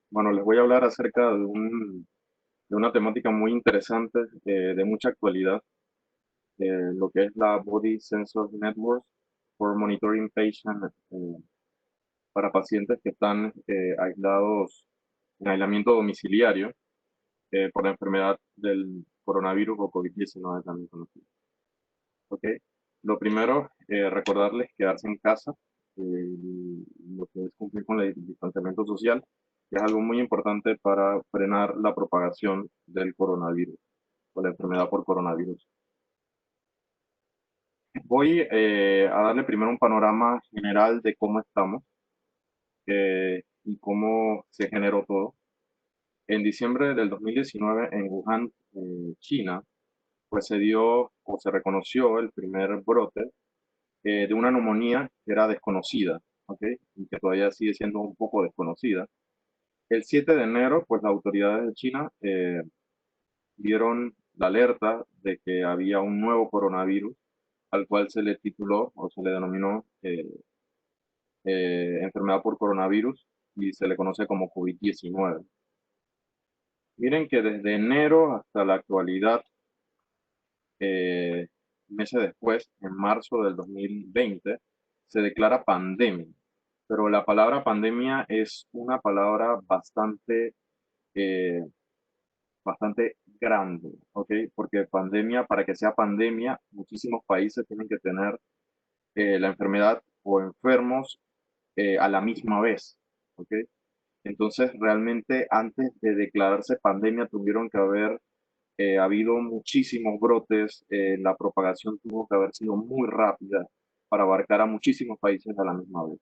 Bueno, les voy a hablar acerca de una temática muy interesante, de mucha actualidad, lo que es la Body Sensor Network for Monitoring Patients para pacientes que están aislados en aislamiento domiciliario por la enfermedad del coronavirus o COVID-19 también conocido. ¿Ok? Lo primero, recordarles quedarse en casa, lo que es cumplir con el distanciamiento social, que es algo muy importante para frenar la propagación del coronavirus o la enfermedad por coronavirus. Voy a darle primero un panorama general de cómo estamos y cómo se generó todo. En diciembre del 2019, en Wuhan, China, pues se dio o se reconoció el primer brote de una neumonía que era desconocida, ¿ok? Y que todavía sigue siendo un poco desconocida. El 7 de enero, pues las autoridades de China dieron la alerta de que había un nuevo coronavirus al cual se le tituló o se le denominó enfermedad por coronavirus y se le conoce como COVID-19. Miren que desde enero hasta la actualidad, eh, meses después, en marzo del 2020, se declara pandemia. Pero la palabra pandemia es una palabra eh, bastante grande, ¿ok? Porque pandemia, para que sea pandemia, muchísimos países tienen que tener la enfermedad o enfermos a la misma vez, ¿ok? Entonces, realmente antes de declararse pandemia tuvieron que haber habido muchísimos brotes, la propagación tuvo que haber sido muy rápida para abarcar a muchísimos países a la misma vez.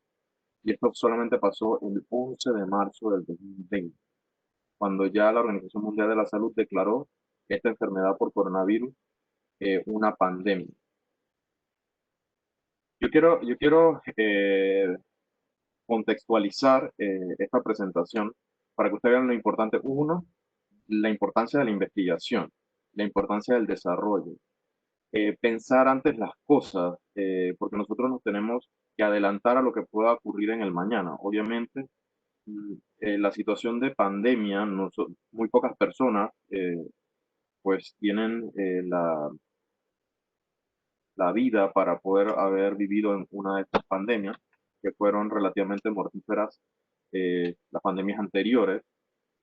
Y esto solamente pasó el 11 de marzo del 2020, cuando ya la Organización Mundial de la Salud declaró esta enfermedad por coronavirus una pandemia. Yo quiero contextualizar esta presentación para que ustedes vean lo importante. Uno, la importancia de la investigación, la importancia del desarrollo, pensar antes las cosas, porque nosotros nos tenemos que adelantar a lo que pueda ocurrir en el mañana. Obviamente, la situación de pandemia, muy pocas personas pues tienen la vida para poder haber vivido en una de estas pandemias que fueron relativamente mortíferas, las pandemias anteriores.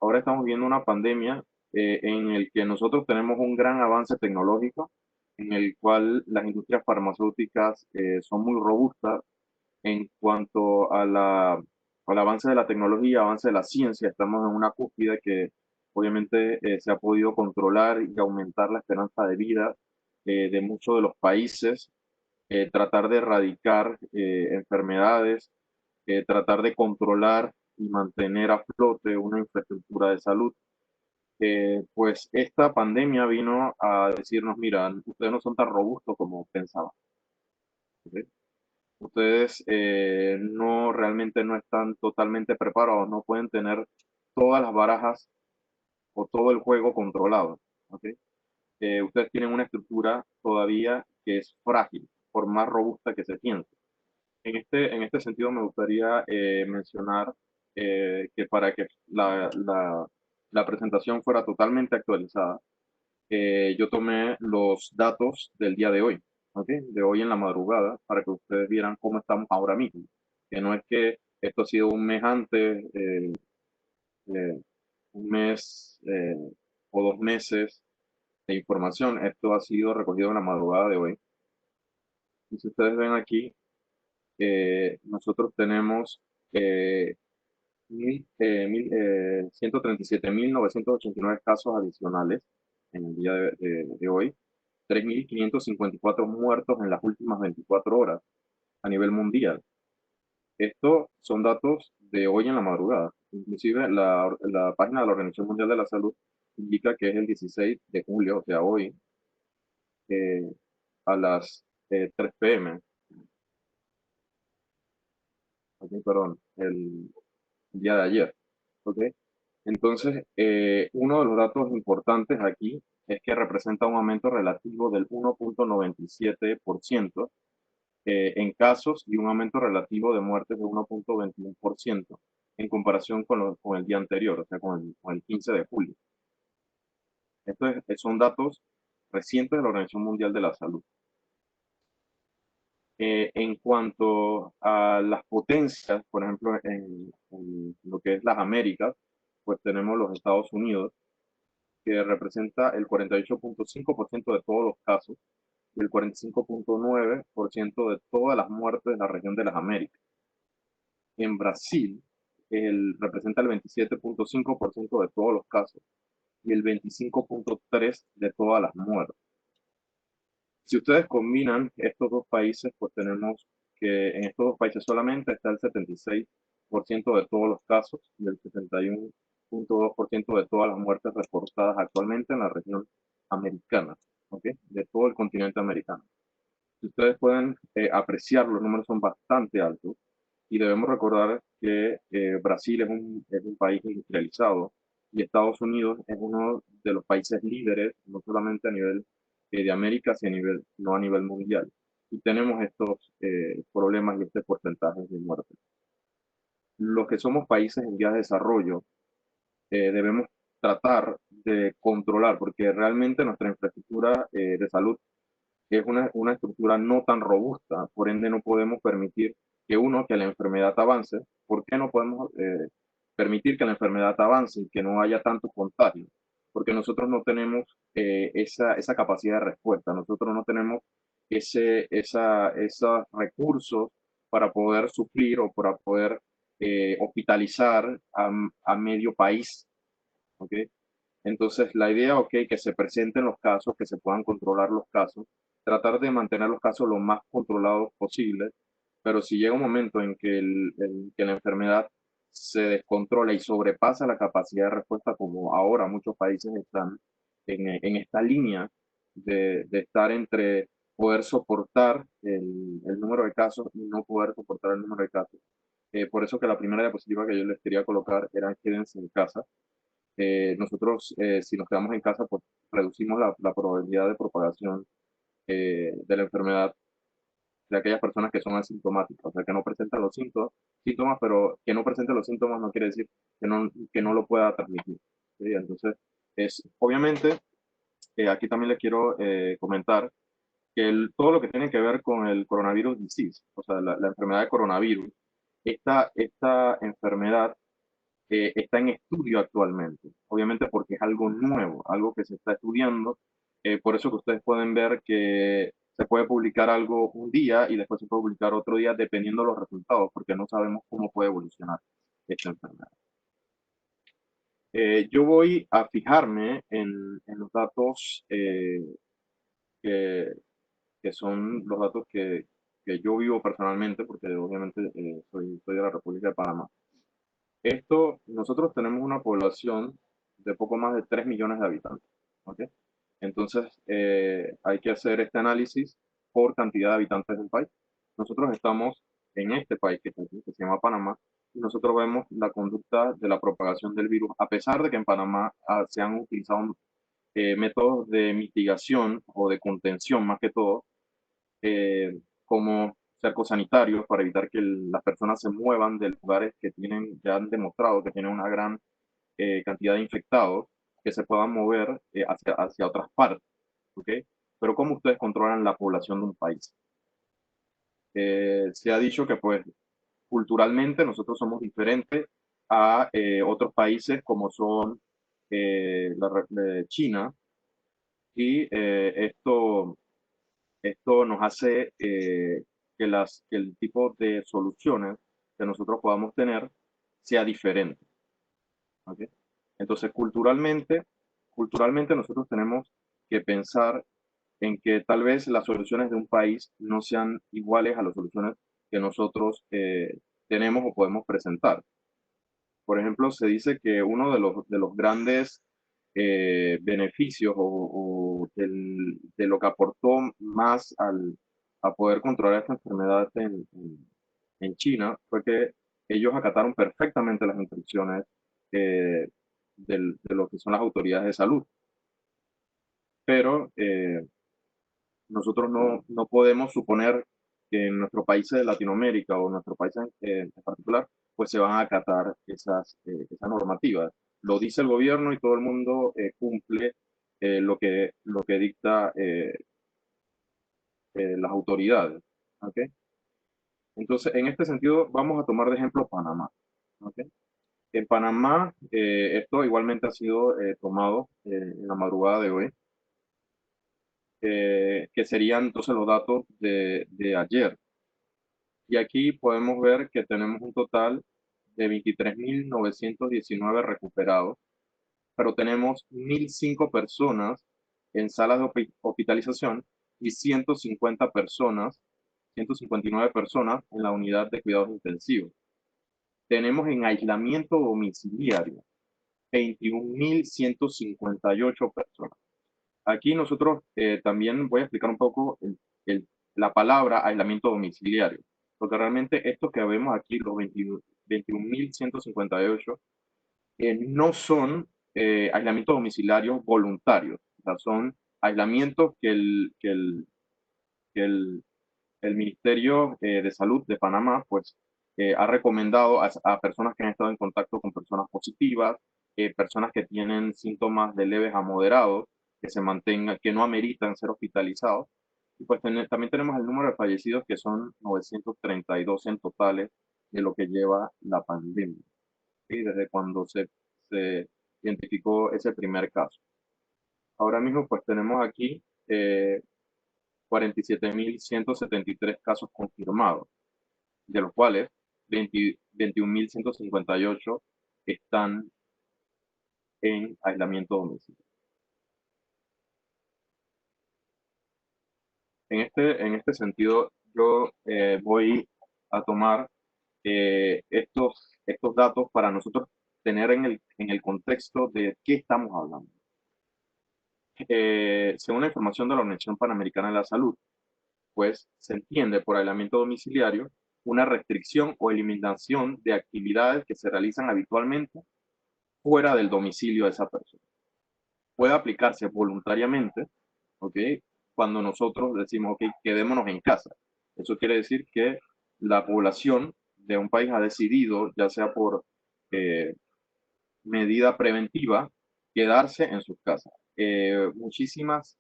Ahora estamos viendo una pandemia en el que nosotros tenemos un gran avance tecnológico, en el cual las industrias farmacéuticas son muy robustas en cuanto al avance de la tecnología, avance de la ciencia. Estamos en una cúspide que obviamente se ha podido controlar y aumentar la esperanza de vida de muchos de los países, tratar de erradicar enfermedades, tratar de controlar y mantener a flote una infraestructura de salud. Pues esta pandemia vino a decirnos, mira, ustedes no son tan robustos como pensaban. ¿Ok? Ustedes no realmente no están totalmente preparados, no pueden tener todas las barajas o todo el juego controlado. ¿Ok? Ustedes tienen una estructura todavía que es frágil, por más robusta que se piense. En este sentido, me gustaría mencionar que para que la presentación fuera totalmente actualizada, yo tomé los datos del día de hoy, ¿ok? De hoy en la madrugada, para que ustedes vieran cómo estamos ahora mismo. Que no es que esto ha sido un mes antes, eh, un mes o 2 meses de información. Esto ha sido recogido en la madrugada de hoy. Y si ustedes ven aquí, nosotros tenemos 137.989 casos adicionales en el día de hoy, 3.554 muertos en las últimas 24 horas a nivel mundial. Estos son datos de hoy en la madrugada. Inclusive la página de la Organización Mundial de la Salud indica que es el 16 de julio, o sea, hoy, eh, a las 3 p.m. Ok, perdón, el día de ayer. ¿Ok? Entonces, uno de los datos importantes aquí es que representa un aumento relativo del 1,97% en casos y un aumento relativo de muertes de 1,21% en comparación con el día anterior, o sea, con el 15 de julio. Son datos recientes de la Organización Mundial de la Salud. En cuanto a las potencias, por ejemplo, en lo que es las Américas, pues tenemos los Estados Unidos, que representa el 48.5% de todos los casos y el 45.9% de todas las muertes de la región de las Américas. En Brasil, representa el 27.5% de todos los casos y el 25.3% de todas las muertes. Si ustedes combinan estos dos países, pues tenemos que en estos dos países solamente está el 76% de todos los casos y el 71.2% de todas las muertes reportadas actualmente en la región americana, ¿ok? De todo el continente americano. Si ustedes pueden apreciar, los números son bastante altos y debemos recordar que Brasil es un país industrializado y Estados Unidos es uno de los países líderes, no solamente a nivel de América, sino a nivel mundial. Y tenemos estos problemas y este porcentaje de muertes. Los que somos países en vías de desarrollo debemos tratar de controlar, porque realmente nuestra infraestructura de salud es una estructura no tan robusta, por ende no podemos permitir que la enfermedad avance. ¿Por qué no podemos permitir que la enfermedad avance y que no haya tantos contagios? Porque nosotros no tenemos esa capacidad de respuesta, nosotros no tenemos esos recursos para poder suplir o para poder hospitalizar a medio país, ¿ok? Entonces, la idea, ok, que se presenten los casos, que se puedan controlar los casos, tratar de mantener los casos lo más controlados posible, pero si llega un momento en que, que la enfermedad se descontrola y sobrepasa la capacidad de respuesta, como ahora muchos países están en esta línea de estar entre poder soportar el número de casos y no poder soportar el número de casos. Por eso que la primera diapositiva que yo les quería colocar era quédense en casa. Nosotros, si nos quedamos en casa, pues reducimos la probabilidad de propagación de la enfermedad de aquellas personas que son asintomáticas, o sea, que no presentan los síntomas, pero que no presenten los síntomas no quiere decir que no lo pueda transmitir. ¿Sí? Entonces, obviamente, aquí también les quiero comentar que todo lo que tiene que ver con el coronavirus disease, o sea, la enfermedad de coronavirus, esta enfermedad está en estudio actualmente, obviamente porque es algo nuevo, algo que se está estudiando, por eso que ustedes pueden ver que se puede publicar algo un día y después se puede publicar otro día dependiendo de los resultados, porque no sabemos cómo puede evolucionar esta enfermedad. Yo voy a fijarme en los datos que, que son los datos que yo vivo personalmente, porque obviamente soy de la República de Panamá. Nosotros tenemos una población de poco más de 3 millones de habitantes, ¿ok? Entonces, hay que hacer este análisis por cantidad de habitantes del país. Nosotros estamos en este país que se llama Panamá y nosotros vemos la conducta de la propagación del virus, a pesar de que en Panamá se han utilizado métodos de mitigación o de contención más que todo, como cercos sanitarios para evitar que las personas se muevan de lugares que ya han demostrado que tienen una gran cantidad de infectados, que se puedan mover hacia otras partes, ¿ok? Pero ¿cómo ustedes controlan la población de un país? Se ha dicho que pues culturalmente nosotros somos diferentes a otros países como son China y esto nos hace que el tipo de soluciones que nosotros podamos tener sea diferente. ¿Ok? Entonces, culturalmente nosotros tenemos que pensar en que tal vez las soluciones de un país no sean iguales a las soluciones que nosotros tenemos o podemos presentar. Por ejemplo, se dice que uno de los grandes beneficios de lo que aportó más a poder controlar esta enfermedad en China fue que ellos acataron perfectamente las instrucciones eh, de lo que son las autoridades de salud. Pero nosotros no podemos suponer que en nuestros países de Latinoamérica o en nuestro país en particular pues se van a acatar esas normativas. Lo dice el gobierno y todo el mundo cumple lo que dicta las autoridades. ¿Ok? Entonces, en este sentido, vamos a tomar de ejemplo Panamá. ¿Ok? En Panamá, esto igualmente ha sido tomado en la madrugada de hoy, que serían entonces los datos de ayer. Y aquí podemos ver que tenemos un total de 23.919 recuperados, pero tenemos 1.005 personas en salas de hospitalización y 159 personas en la unidad de cuidados intensivos. Tenemos en aislamiento domiciliario 21.158 personas. Aquí nosotros también voy a explicar un poco la palabra aislamiento domiciliario, porque realmente esto que vemos aquí, los 21.158, no son aislamientos domiciliarios voluntarios, o sea, son aislamientos que el Ministerio de Salud de Panamá pues, ha recomendado a personas que han estado en contacto con personas positivas, personas que tienen síntomas de leves a moderados, que se mantengan, que no ameritan ser hospitalizados. Y pues también tenemos el número de fallecidos que son 932 en totales de lo que lleva la pandemia, ¿sí? Desde cuando se identificó ese primer caso. Ahora mismo pues tenemos aquí 47.173 casos confirmados, de los cuales 21.158 están en aislamiento domiciliario. En este sentido, yo voy a tomar estos datos para nosotros tener en el contexto de qué estamos hablando. Según la información de la Organización Panamericana de la Salud, pues se entiende por aislamiento domiciliario una restricción o eliminación de actividades que se realizan habitualmente fuera del domicilio de esa persona. Puede aplicarse voluntariamente, ¿ok? Cuando nosotros decimos, ok, quedémonos en casa. Eso quiere decir que la población de un país ha decidido, ya sea por eh, medida preventiva, quedarse en sus casas. Muchísimas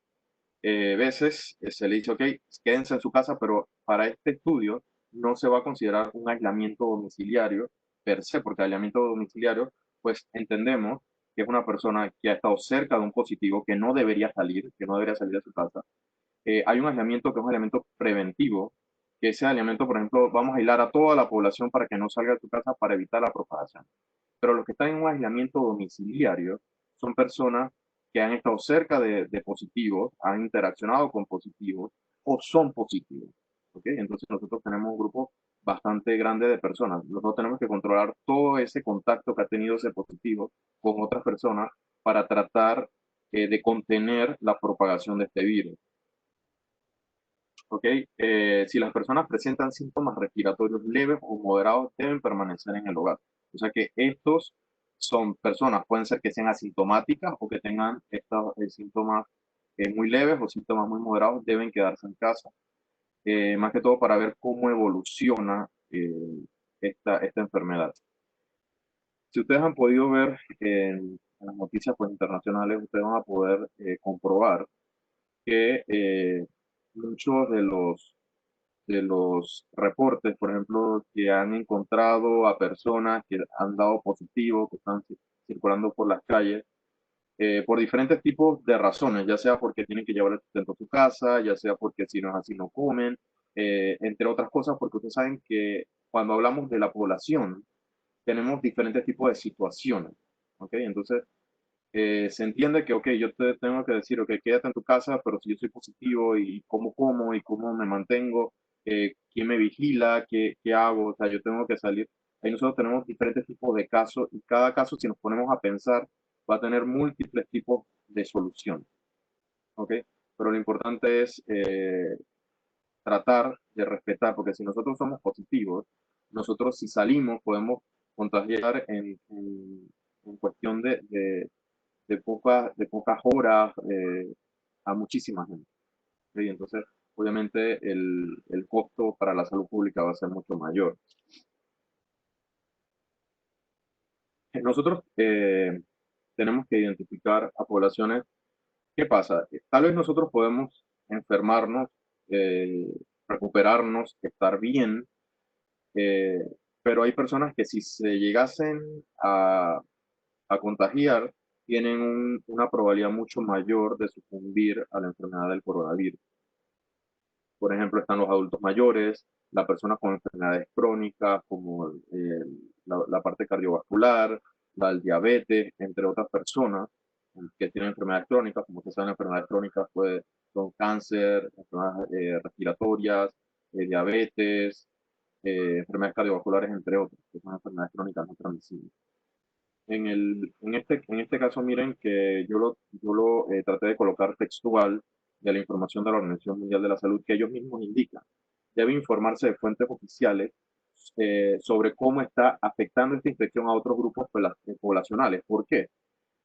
veces se le dice, ok, quédense en su casa, pero para este estudio no se va a considerar un aislamiento domiciliario per se, porque aislamiento domiciliario, pues entendemos que es una persona que ha estado cerca de un positivo, que no debería salir de su casa. Hay un aislamiento que es un aislamiento preventivo, que ese aislamiento, por ejemplo, vamos a aislar a toda la población para que no salga de su casa para evitar la propagación. Pero los que están en un aislamiento domiciliario son personas que han estado cerca de positivos, han interaccionado con positivos o son positivos. ¿Ok? Entonces nosotros tenemos un grupo bastante grande de personas. Nosotros tenemos que controlar todo ese contacto que ha tenido ese positivo con otras personas para tratar de contener la propagación de este virus. ¿Ok? Si las personas presentan síntomas respiratorios leves o moderados, deben permanecer en el hogar. O sea que estos son personas, pueden ser que sean asintomáticas o que tengan estos síntomas muy leves o síntomas muy moderados, deben quedarse en casa. Más que todo para ver cómo evoluciona esta enfermedad. Si ustedes han podido ver en las noticias pues, internacionales, ustedes van a poder comprobar que muchos de los reportes, por ejemplo, que han encontrado a personas que han dado positivo, que están circulando por las calles, por diferentes tipos de razones, ya sea porque tienen que llevar el sustento a su casa, ya sea porque si no es así no comen, entre otras cosas, porque ustedes saben que cuando hablamos de la población, tenemos diferentes tipos de situaciones, ¿ok? Entonces, se entiende que, ok, yo te tengo que decir, ok, quédate en tu casa, pero si yo soy positivo y cómo como y cómo me mantengo, quién me vigila, qué hago, o sea, yo tengo que salir. Ahí nosotros tenemos diferentes tipos de casos y cada caso, si nos ponemos a pensar, va a tener múltiples tipos de soluciones, ¿ok? Pero lo importante es tratar de respetar, porque si nosotros somos positivos, nosotros si salimos podemos contagiar en cuestión de pocas horas a muchísima gente. ¿Sí? Entonces, obviamente, el costo para la salud pública va a ser mucho mayor. Nosotros tenemos que identificar a poblaciones. ¿Qué pasa? Tal vez nosotros podemos enfermarnos, eh, recuperarnos, estar bien, eh, pero hay personas que si se llegasen a contagiar, tienen una probabilidad mucho mayor de sucumbir a la enfermedad del coronavirus. Por ejemplo, están los adultos mayores, las personas con enfermedades crónicas como la parte cardiovascular, la diabetes, entre otras personas que tienen enfermedades crónicas. Como ustedes saben, enfermedades crónicas pues, son cáncer, enfermedades respiratorias, diabetes, enfermedades cardiovasculares, entre otras, que son enfermedades crónicas no transmisibles. En este caso, miren que yo lo traté de colocar textual de la información de la Organización Mundial de la Salud que ellos mismos indican. Debe informarse de fuentes oficiales sobre cómo está afectando esta infección a otros grupos poblacionales. ¿Por qué?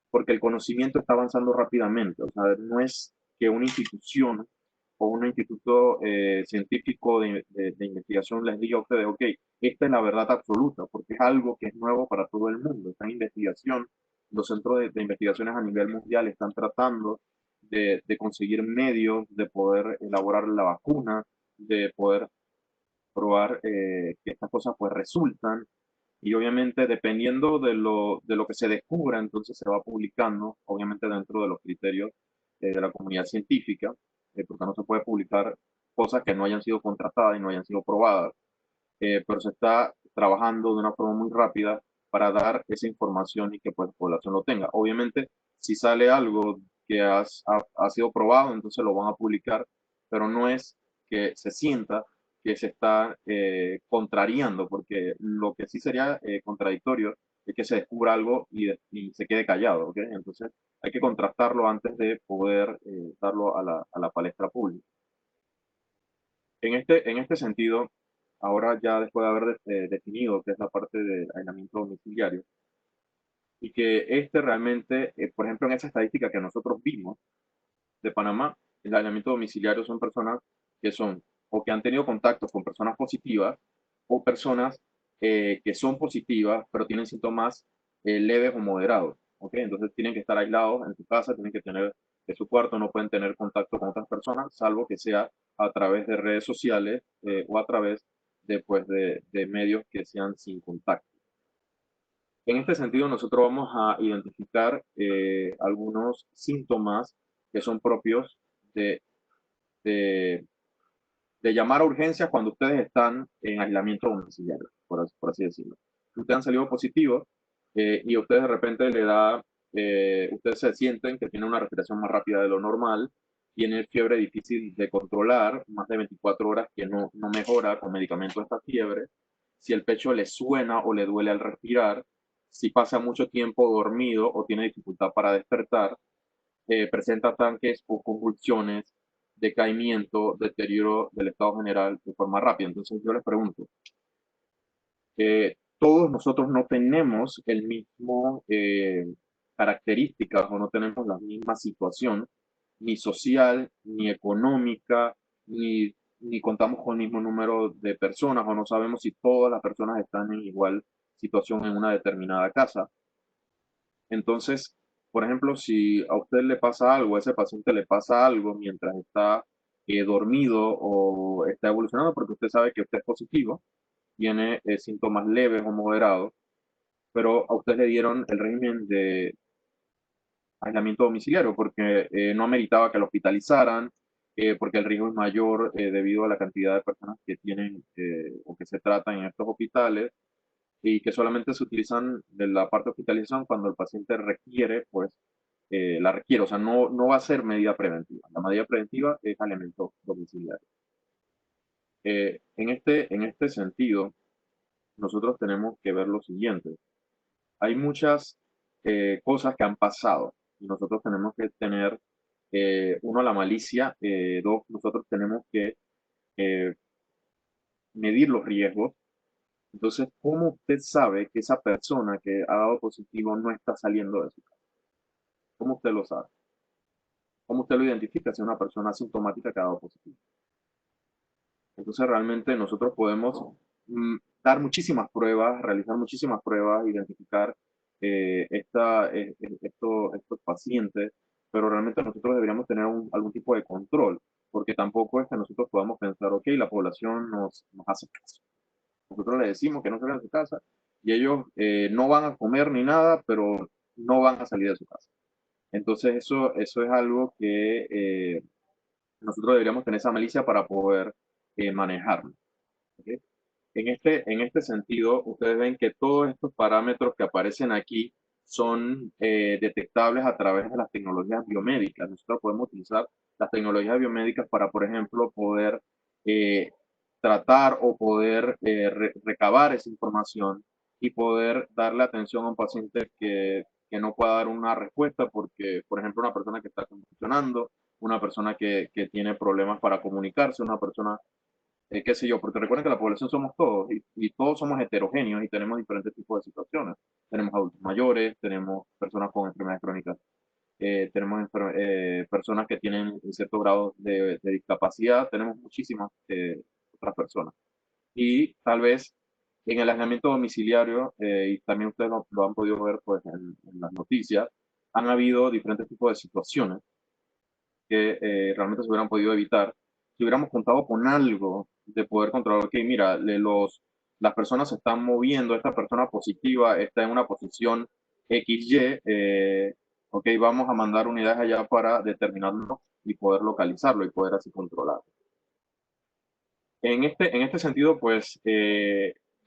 Porque el conocimiento está avanzando rápidamente. O sea, no es que una institución o un instituto científico de investigación les diga a ustedes, ok, esta es la verdad absoluta, porque es algo que es nuevo para todo el mundo. Está en investigación. Los centros de investigaciones a nivel mundial están tratando de conseguir medios de poder elaborar la vacuna, de poder probar que estas cosas pues resultan y obviamente dependiendo de lo que se descubra, entonces se va publicando, obviamente dentro de los criterios de la comunidad científica, porque no se puede publicar cosas que no hayan sido contratadas y no hayan sido probadas, pero se está trabajando de una forma muy rápida para dar esa información y que pues, la población lo tenga. Obviamente, si sale algo que ha sido probado, entonces lo van a publicar, pero no es que se sienta que se está contrariando, porque lo que sí sería contradictorio es que se descubra algo y se quede callado, ¿ok? Entonces hay que contrastarlo antes de poder darlo a la palestra pública. En este sentido, ahora ya después de haber definido qué es la parte del aislamiento domiciliario, y que realmente, por ejemplo, en esa estadística que nosotros vimos de Panamá, el aislamiento domiciliario son personas que son o que han tenido contactos con personas positivas o personas que son positivas pero tienen síntomas leves o moderados. ¿Ok? Entonces tienen que estar aislados en su casa, tienen que tener en su cuarto, no pueden tener contacto con otras personas, salvo que sea a través de redes sociales o a través de medios que sean sin contacto. En este sentido, nosotros vamos a identificar algunos síntomas que son propios de, de, de llamar a urgencias cuando ustedes están en aislamiento domiciliario, por así decirlo. Ustedes han salido positivos y a ustedes de repente ustedes se sienten que tienen una respiración más rápida de lo normal, tienen fiebre difícil de controlar, más de 24 horas que no mejora con medicamento esta fiebre, si el pecho le suena o le duele al respirar, si pasa mucho tiempo dormido o tiene dificultad para despertar, presenta tanques o convulsiones, decaimiento, deterioro del estado general de forma rápida. Entonces yo les pregunto, todos nosotros no tenemos el mismo características o no tenemos la misma situación, ni social, ni económica, ni contamos con el mismo número de personas o no sabemos si todas las personas están en igual situación en una determinada casa. Entonces, por ejemplo, si a usted le pasa algo, a ese paciente le pasa algo mientras está dormido o está evolucionando, porque usted sabe que usted es positivo, tiene síntomas leves o moderados, pero a usted le dieron el régimen de aislamiento domiciliario porque no ameritaba que lo hospitalizaran, porque el riesgo es mayor debido a la cantidad de personas que tienen o que se tratan en estos hospitales y que solamente se utilizan de la parte de hospitalización cuando el paciente requiere, pues la requiere, o sea, no va a ser medida preventiva. La medida preventiva es aislamiento domiciliario. En este sentido, nosotros tenemos que ver lo siguiente. Hay muchas cosas que han pasado y nosotros tenemos que tener, uno, la malicia, dos, nosotros tenemos que eh, medir los riesgos. Entonces, ¿cómo usted sabe que esa persona que ha dado positivo no está saliendo de su casa? ¿Cómo usted lo sabe? ¿Cómo usted lo identifica si es una persona asintomática que ha dado positivo? Entonces, realmente nosotros podemos dar muchísimas pruebas, realizar muchísimas pruebas, identificar. estos pacientes, pero realmente nosotros deberíamos tener algún tipo de control, porque tampoco es que nosotros podamos pensar, ok, la población nos hace caso. Nosotros les decimos que no salgan de su casa y ellos no van a comer ni nada, pero no van a salir de su casa. Entonces eso es algo que nosotros deberíamos tener esa malicia para poder manejarlo. ¿Ok? En este sentido, ustedes ven que todos estos parámetros que aparecen aquí son detectables a través de las tecnologías biomédicas. Nosotros podemos utilizar las tecnologías biomédicas para, por ejemplo, poder eh, tratar o poder recabar esa información y poder darle atención a un paciente que no pueda dar una respuesta porque, por ejemplo, una persona que está convulsionando, una persona que tiene problemas para comunicarse, una persona qué sé yo, porque recuerden que la población somos todos y todos somos heterogéneos y tenemos diferentes tipos de situaciones. Tenemos adultos mayores, tenemos personas con enfermedades crónicas, tenemos personas que tienen un cierto grado de discapacidad, tenemos muchísimas otras personas. Y tal vez en el aislamiento domiciliario, y también ustedes lo han podido ver pues, en las noticias, han habido diferentes tipos de situaciones que realmente se hubieran podido evitar si hubiéramos contado con algo de poder controlar, ok, mira, las personas se están moviendo, esta persona positiva está en una posición XY, ok, vamos a mandar unidades allá para determinarlo y poder localizarlo y poder así controlarlo. En este sentido, pues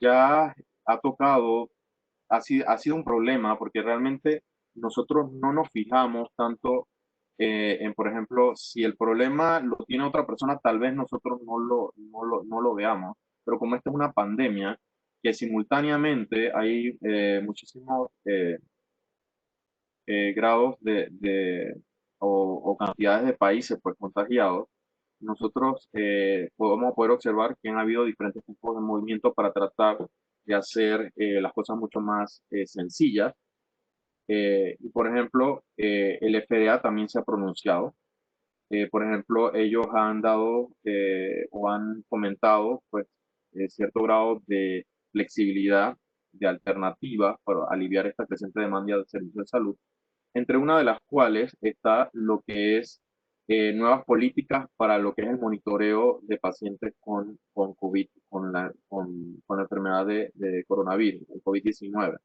ya ha tocado, ha sido un problema porque realmente nosotros no nos fijamos tanto en, por ejemplo, si el problema lo tiene otra persona, tal vez nosotros no lo veamos, pero como esta es una pandemia, que simultáneamente hay muchísimos grados o cantidades de países pues, contagiados, nosotros podemos poder observar que han habido diferentes tipos de movimientos para tratar de hacer las cosas mucho más sencillas. Y por ejemplo, el FDA también se ha pronunciado. Por ejemplo, ellos han dado o han comentado pues, cierto grado de flexibilidad, de alternativa para aliviar esta creciente demanda de servicios de salud, entre una de las cuales está lo que es nuevas políticas para lo que es el monitoreo de pacientes con COVID, con la enfermedad de coronavirus, el COVID-19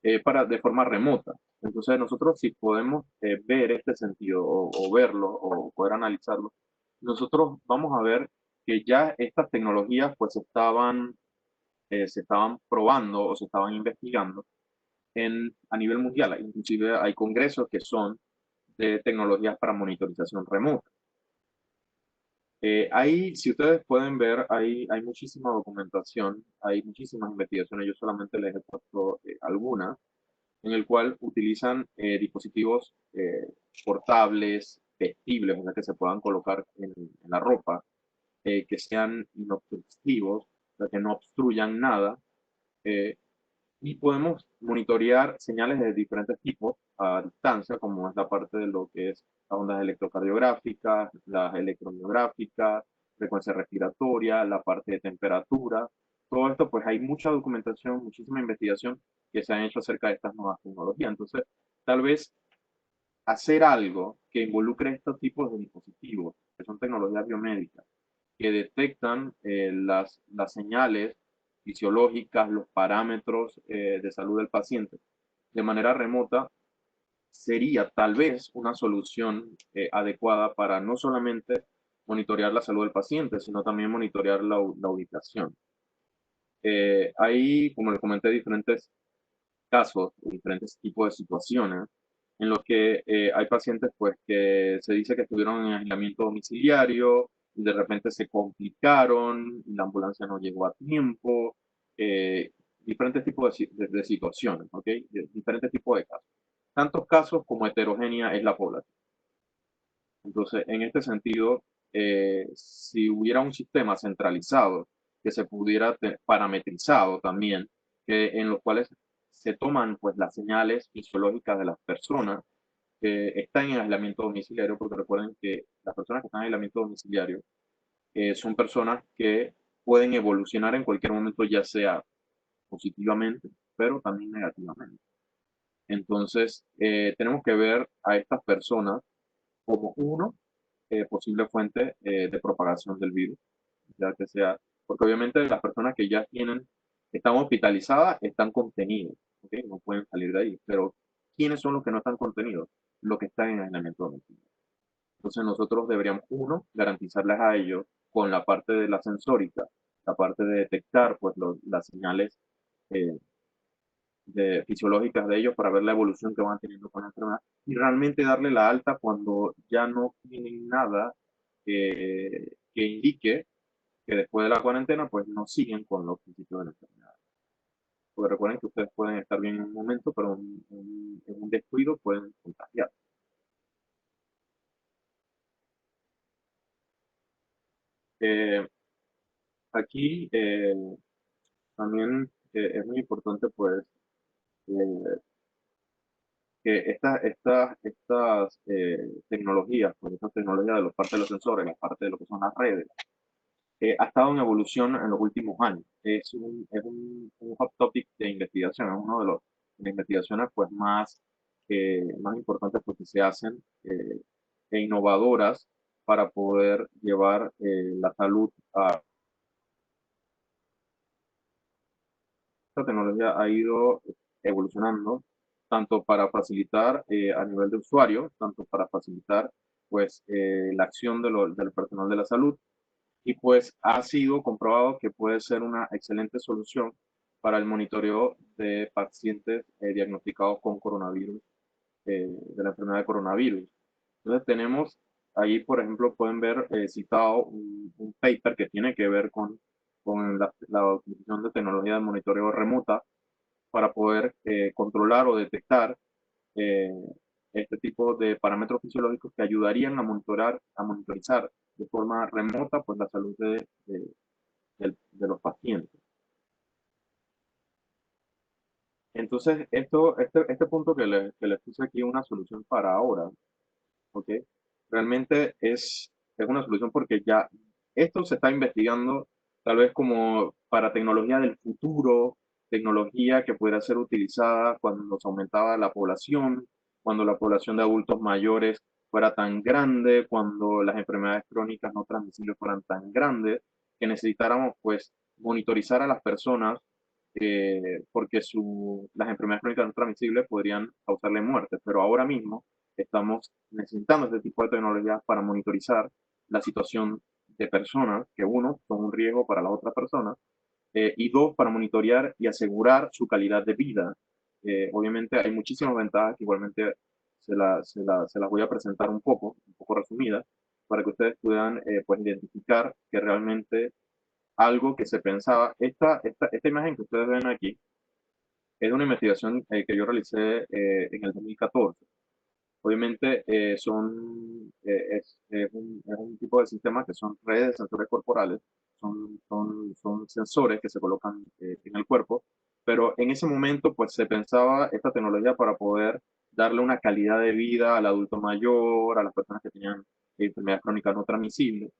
de forma remota. Entonces nosotros si podemos ver este sentido o verlo o poder analizarlo, nosotros vamos a ver que ya estas tecnologías pues se estaban probando o se estaban investigando a nivel mundial. Inclusive hay congresos que son de tecnologías para monitorización remota. Si ustedes pueden ver, hay muchísima documentación, hay muchísimas investigaciones, yo solamente les he puesto algunas, en el cual utilizan dispositivos portables, vestibles, o sea, que se puedan colocar en la ropa, que sean inobstructivos, o sea, que no obstruyan nada, eh, y podemos monitorear señales de diferentes tipos a distancia, como es la parte de lo que es las ondas electrocardiográficas, las electromiográficas, frecuencia respiratoria, la parte de temperatura. Todo esto, pues hay mucha documentación, muchísima investigación que se han hecho acerca de estas nuevas tecnologías. Entonces, tal vez hacer algo que involucre estos tipos de dispositivos, que son tecnologías biomédicas, que detectan las señales fisiológicas, los parámetros de salud del paciente de manera remota, sería tal vez una solución adecuada para no solamente monitorear la salud del paciente, sino también monitorear la ubicación. Hay, como les comenté, diferentes casos, diferentes tipos de situaciones en los que hay pacientes pues que se dice que estuvieron en aislamiento domiciliario y de repente se complicaron, la ambulancia no llegó a tiempo, diferentes tipos de situaciones, ¿ok? Diferentes tipos de casos. Tantos casos como heterogénea es la población. Entonces, en este sentido, si hubiera un sistema centralizado que se pudiera parametrizado también, en los cuales se toman pues las señales fisiológicas de las personas que están en aislamiento domiciliario, porque recuerden que las personas que están en aislamiento domiciliario son personas que pueden evolucionar en cualquier momento, ya sea positivamente, pero también negativamente. Entonces, tenemos que ver a estas personas como uno, posible fuente de propagación del virus, ya que sea, porque obviamente las personas que ya están hospitalizadas, están contenidos, ¿ok? No pueden salir de ahí, pero ¿quiénes son los que no están contenidos? Los que están en aislamiento domiciliario. Entonces nosotros deberíamos, uno, garantizarles a ellos con la parte de la sensórica, la parte de detectar pues las señales eh, fisiológicas de ellos para ver la evolución que van teniendo con la enfermedad y realmente darle la alta cuando ya no tienen nada que indique que después de la cuarentena pues no siguen con los principios de la enfermedad. Porque recuerden que ustedes pueden estar bien en un momento, pero en un descuido pueden contagiar. Eh, aquí también es muy importante pues eh, que estas tecnologías, pues estas tecnologías de la parte de los sensores, la parte de lo que son las redes, ha estado en evolución en los últimos años. Es un hot topic de investigación, es uno de las investigaciones pues más importantes pues, que se hacen e innovadoras para poder llevar la salud a esta tecnología ha ido evolucionando tanto para facilitar a nivel de usuario, tanto para facilitar pues la acción del personal de la salud y pues ha sido comprobado que puede ser una excelente solución para el monitoreo de pacientes diagnosticados con coronavirus, de la enfermedad de coronavirus. Entonces tenemos ahí, por ejemplo, pueden ver citado un paper que tiene que ver con la utilización de tecnología de monitoreo remota para poder controlar o detectar eh, este tipo de parámetros fisiológicos que ayudarían a monitorizar de forma remota pues, la salud de los pacientes. Entonces, este punto que les puse aquí, una solución para ahora, ¿ok? Realmente es una solución porque ya esto se está investigando tal vez como para tecnología del futuro, tecnología que pudiera ser utilizada cuando se aumentaba la población, cuando la población de adultos mayores fuera tan grande, cuando las enfermedades crónicas no transmisibles fueran tan grandes, que necesitáramos pues monitorizar a las personas porque las enfermedades crónicas no transmisibles podrían causarle muerte, pero ahora mismo estamos necesitando este tipo de tecnologías para monitorizar la situación de personas que, uno, son un riesgo para las otras personas, y dos, para monitorear y asegurar su calidad de vida. Obviamente hay muchísimas ventajas que igualmente se las voy a presentar un poco resumidas, para que ustedes puedan pues identificar que realmente algo que se pensaba, esta imagen que ustedes ven aquí es de una investigación que yo realicé en el 2014. Obviamente es un tipo de sistemas que son redes de sensores corporales, son sensores que se colocan en el cuerpo, pero en ese momento pues se pensaba esta tecnología para poder darle una calidad de vida al adulto mayor, a las personas que tenían enfermedades crónicas no transmisibles,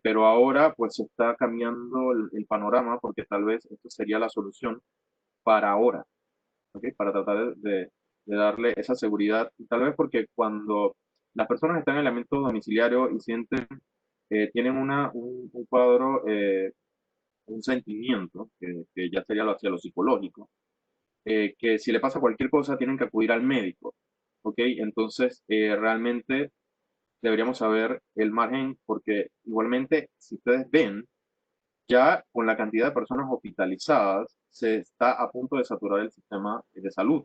pero ahora pues se está cambiando el panorama porque tal vez esto sería la solución para ahora. ¿Ok? Para tratar de darle esa seguridad. Y tal vez porque cuando las personas están en el aislamiento domiciliario y tienen un cuadro, un sentimiento, que ya sería hacia lo psicológico, que si le pasa cualquier cosa tienen que acudir al médico. ¿Ok? Entonces, realmente deberíamos saber el margen, porque igualmente, si ustedes ven, ya con la cantidad de personas hospitalizadas, se está a punto de saturar el sistema de salud.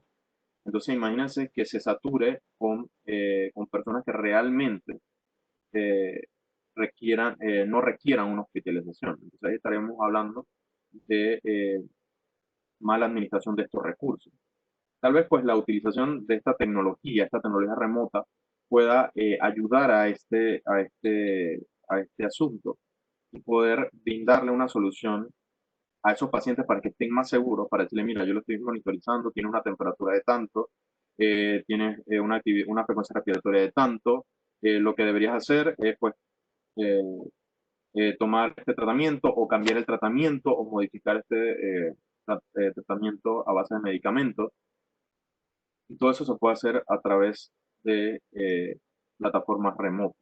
Entonces, imagínense que se sature con personas que realmente eh, no requieran una hospitalización. Entonces, ahí estaremos hablando de mala administración de estos recursos. Tal vez, pues, la utilización de esta tecnología remota, pueda ayudar a este asunto y poder brindarle una solución a esos pacientes para que estén más seguros, para decirle, mira, yo lo estoy monitorizando, tiene una temperatura de tanto, tienes una frecuencia respiratoria de tanto, lo que deberías hacer es pues eh, tomar este tratamiento o cambiar el tratamiento o modificar este tratamiento a base de medicamentos Y todo eso se puede hacer a través de plataformas remotas.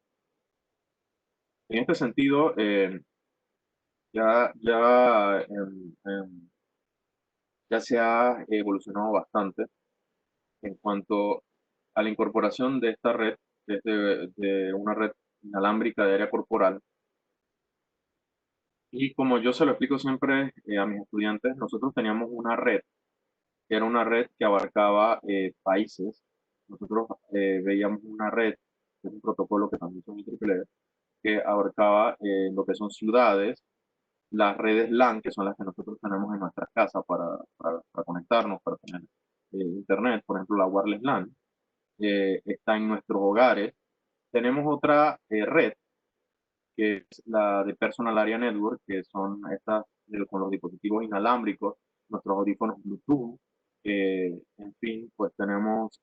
En este sentido, ya se ha evolucionado bastante en cuanto a la incorporación de esta red, de una red inalámbrica de área corporal. Y como yo se lo explico siempre a mis estudiantes, nosotros teníamos una red, que era una red que abarcaba países. Nosotros veíamos una red, que es un protocolo que también son IEEE, que abarcaba lo que son ciudades, las redes LAN, que son las que nosotros tenemos en nuestras casas para conectarnos, para tener internet, por ejemplo, la wireless LAN, está en nuestros hogares. Tenemos otra red, que es la de Personal Area Network, que son estas con los dispositivos inalámbricos, nuestros audífonos Bluetooth, en fin, pues tenemos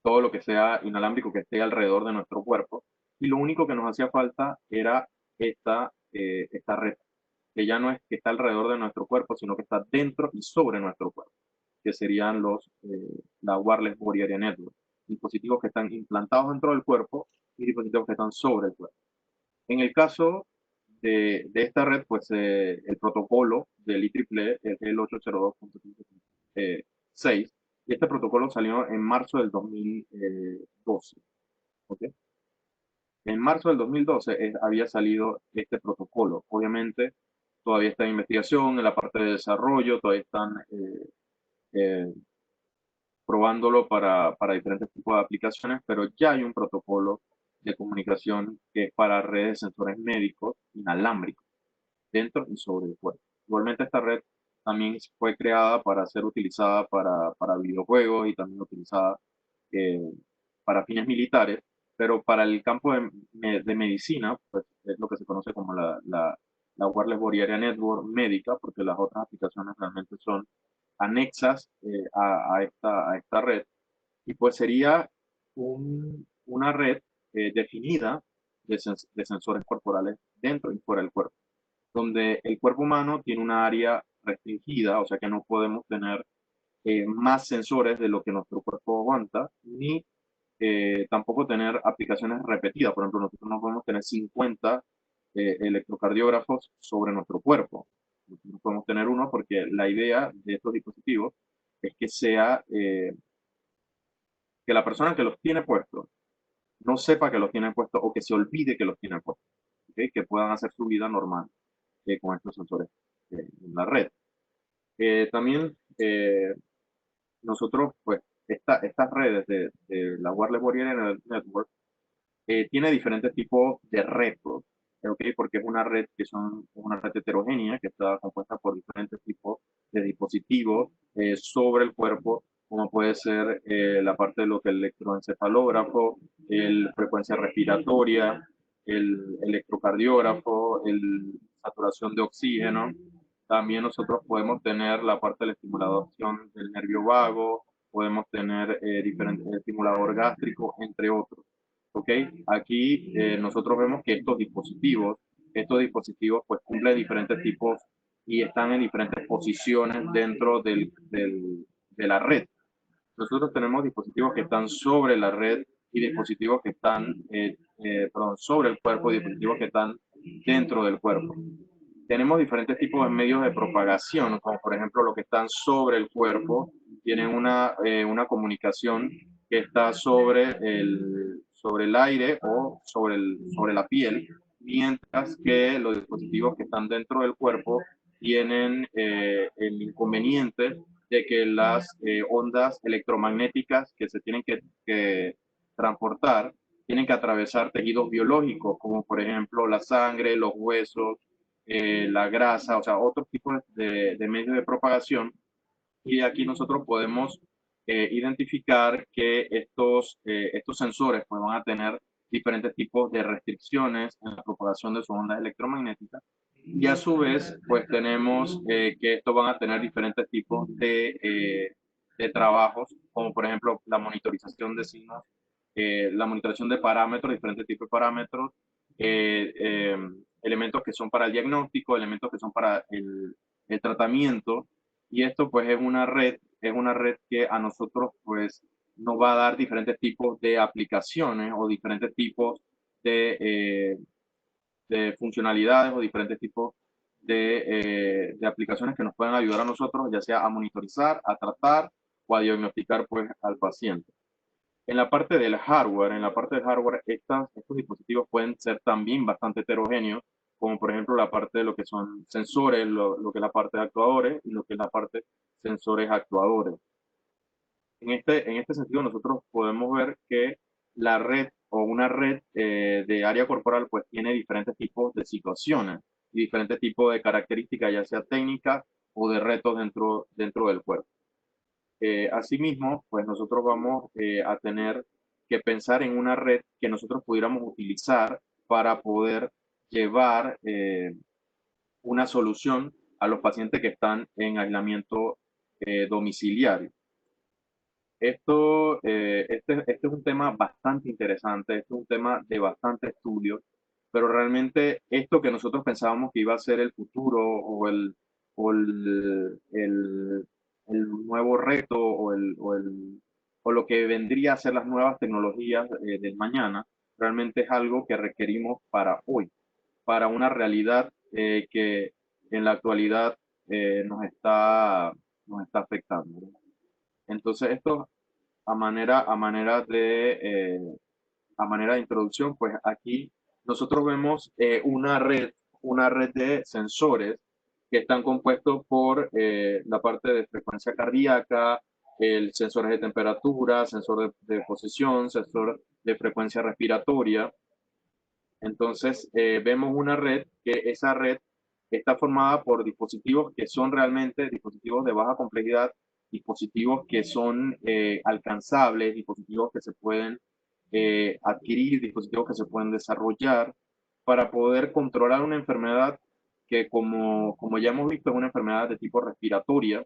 todo lo que sea inalámbrico que esté alrededor de nuestro cuerpo. Y lo único que nos hacía falta era esta red, que ya no es que está alrededor de nuestro cuerpo, sino que está dentro y sobre nuestro cuerpo, que serían la Wireless Body Area Network, dispositivos que están implantados dentro del cuerpo y dispositivos que están sobre el cuerpo. En el caso de esta red, pues el protocolo del IEEE es el 802.6, y este protocolo salió en marzo del 2012. ¿Ok? En marzo del 2012 había salido este protocolo. Obviamente, todavía está en investigación en la parte de desarrollo, todavía están eh, probándolo para diferentes tipos de aplicaciones, pero ya hay un protocolo de comunicación que es para redes de sensores médicos inalámbricos dentro y sobre el cuerpo. Igualmente esta red también fue creada para ser utilizada para videojuegos y también utilizada eh, para fines militares, pero para el campo de medicina, pues es lo que se conoce como la Wireless Body Area Network médica, porque las otras aplicaciones realmente son anexas a esta red, y pues sería una red definida de sensores corporales dentro y fuera del cuerpo, donde el cuerpo humano tiene una área restringida, o sea que no podemos tener más sensores de lo que nuestro cuerpo aguanta, ni tampoco tener aplicaciones repetidas. Por ejemplo, nosotros no podemos tener 50 electrocardiógrafos sobre nuestro cuerpo. No podemos tener uno porque la idea de estos dispositivos es que que la persona que los tiene puestos no sepa que los tiene puestos o que se olvide que los tiene puestos, ¿okay? Que puedan hacer su vida normal con estos sensores en la red. También nosotros, pues, estas redes de la Wireless Body Area Network tiene diferentes tipos de retos, ¿ok? Porque es una red heterogénea que está compuesta por diferentes tipos de dispositivos sobre el cuerpo, como puede ser la parte de lo que es el electroencefalógrafo, el frecuencia respiratoria, el electrocardiógrafo, el saturación de oxígeno. También nosotros podemos tener la parte de la estimulación del nervio vago, podemos tener diferentes estimulador gástrico, entre otros. ¿Ok? Aquí nosotros vemos que estos dispositivos pues cumplen diferentes tipos y están en diferentes posiciones dentro de la red. Nosotros tenemos dispositivos que están sobre la red y dispositivos que están sobre el cuerpo y dispositivos que están dentro del cuerpo. Tenemos diferentes tipos de medios de propagación, como por ejemplo los que están sobre el cuerpo, tienen una comunicación que está sobre el aire o sobre la piel, mientras que los dispositivos que están dentro del cuerpo tienen el inconveniente de que las ondas electromagnéticas que se tienen que transportar tienen que atravesar tejidos biológicos, como por ejemplo la sangre, los huesos, la grasa, o sea, otros tipos de medios de propagación. Y aquí nosotros podemos identificar que estos sensores pues, van a tener diferentes tipos de restricciones en la propagación de sus ondas electromagnéticas. Y a su vez, pues tenemos que estos van a tener diferentes tipos de trabajos, como por ejemplo la monitorización de signos, la monitorización de parámetros, diferentes tipos de parámetros, eh, eh, elementos que son para el diagnóstico, elementos que son para el tratamiento, Y esto pues es una red que a nosotros pues nos va a dar diferentes tipos de aplicaciones o diferentes tipos de, de funcionalidades o diferentes tipos de aplicaciones que nos pueden ayudar a nosotros, ya sea a monitorizar, a tratar o a diagnosticar pues al paciente. En la parte del hardware, estos dispositivos pueden ser también bastante heterogéneos, como por ejemplo la parte de lo que son sensores, lo que es la parte de actuadores y lo que es la parte sensores actuadores. En este sentido, nosotros podemos ver que la red o una red de área corporal pues tiene diferentes tipos de situaciones y diferentes tipos de características, ya sea técnicas o de retos dentro del cuerpo. Asimismo, pues nosotros vamos a tener que pensar en una red que nosotros pudiéramos utilizar para poder llevar una solución a los pacientes que están en aislamiento domiciliario. Este es un tema bastante interesante, este es un tema de bastante estudio, pero realmente esto que nosotros pensábamos que iba a ser el futuro o el nuevo reto o lo que vendría a ser las nuevas tecnologías del mañana, realmente es algo que requerimos para hoy, para una realidad que en la actualidad nos está afectando, ¿no? Entonces, esto a manera de introducción, pues aquí nosotros vemos una red de sensores que están compuestos por la parte de frecuencia cardíaca, el sensor de temperatura, sensor de posición, sensor de frecuencia respiratoria. Entonces, vemos una red que esa red está formada por dispositivos que son realmente dispositivos de baja complejidad, dispositivos que son alcanzables, dispositivos que se pueden adquirir, dispositivos que se pueden desarrollar para poder controlar una enfermedad que, como ya hemos visto, es una enfermedad de tipo respiratoria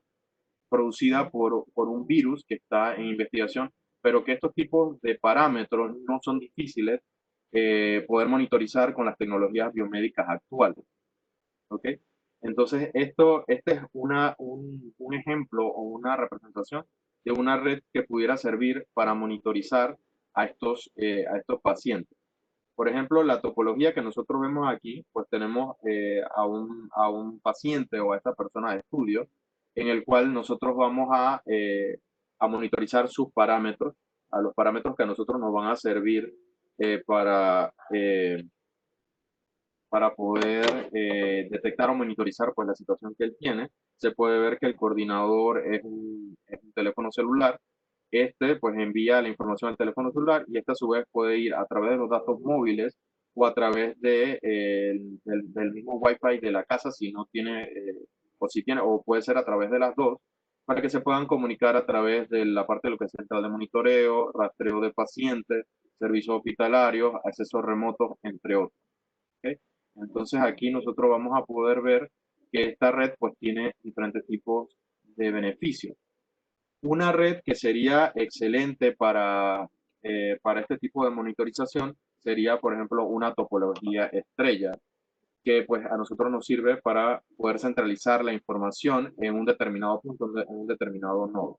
producida por un virus que está en investigación, pero que estos tipos de parámetros no son difíciles poder monitorizar con las tecnologías biomédicas actuales. ¿Ok? Entonces, este es un ejemplo o una representación de una red que pudiera servir para monitorizar a estos pacientes. Por ejemplo, la topología que nosotros vemos aquí, pues tenemos a un paciente o a esta persona de estudio, en el cual nosotros vamos a monitorizar sus parámetros, a los parámetros que a nosotros nos van a servir eh, para, eh, para poder detectar o monitorizar pues, la situación que él tiene. Se puede ver que el coordinador es un teléfono celular. Este pues envía la información al teléfono celular y este a su vez puede ir a través de los datos móviles o a través del mismo Wi-Fi de la casa si no tiene, o si tiene, o puede ser a través de las dos, para que se puedan comunicar a través de la parte de lo que es central de monitoreo, rastreo de pacientes, servicios hospitalarios, accesos remotos, entre otros. ¿Ok? Entonces aquí nosotros vamos a poder ver que esta red pues tiene diferentes tipos de beneficios. Una red que sería excelente para este tipo de monitorización sería, por ejemplo, una topología estrella, que pues a nosotros nos sirve para poder centralizar la información en un determinado punto, en un determinado nodo.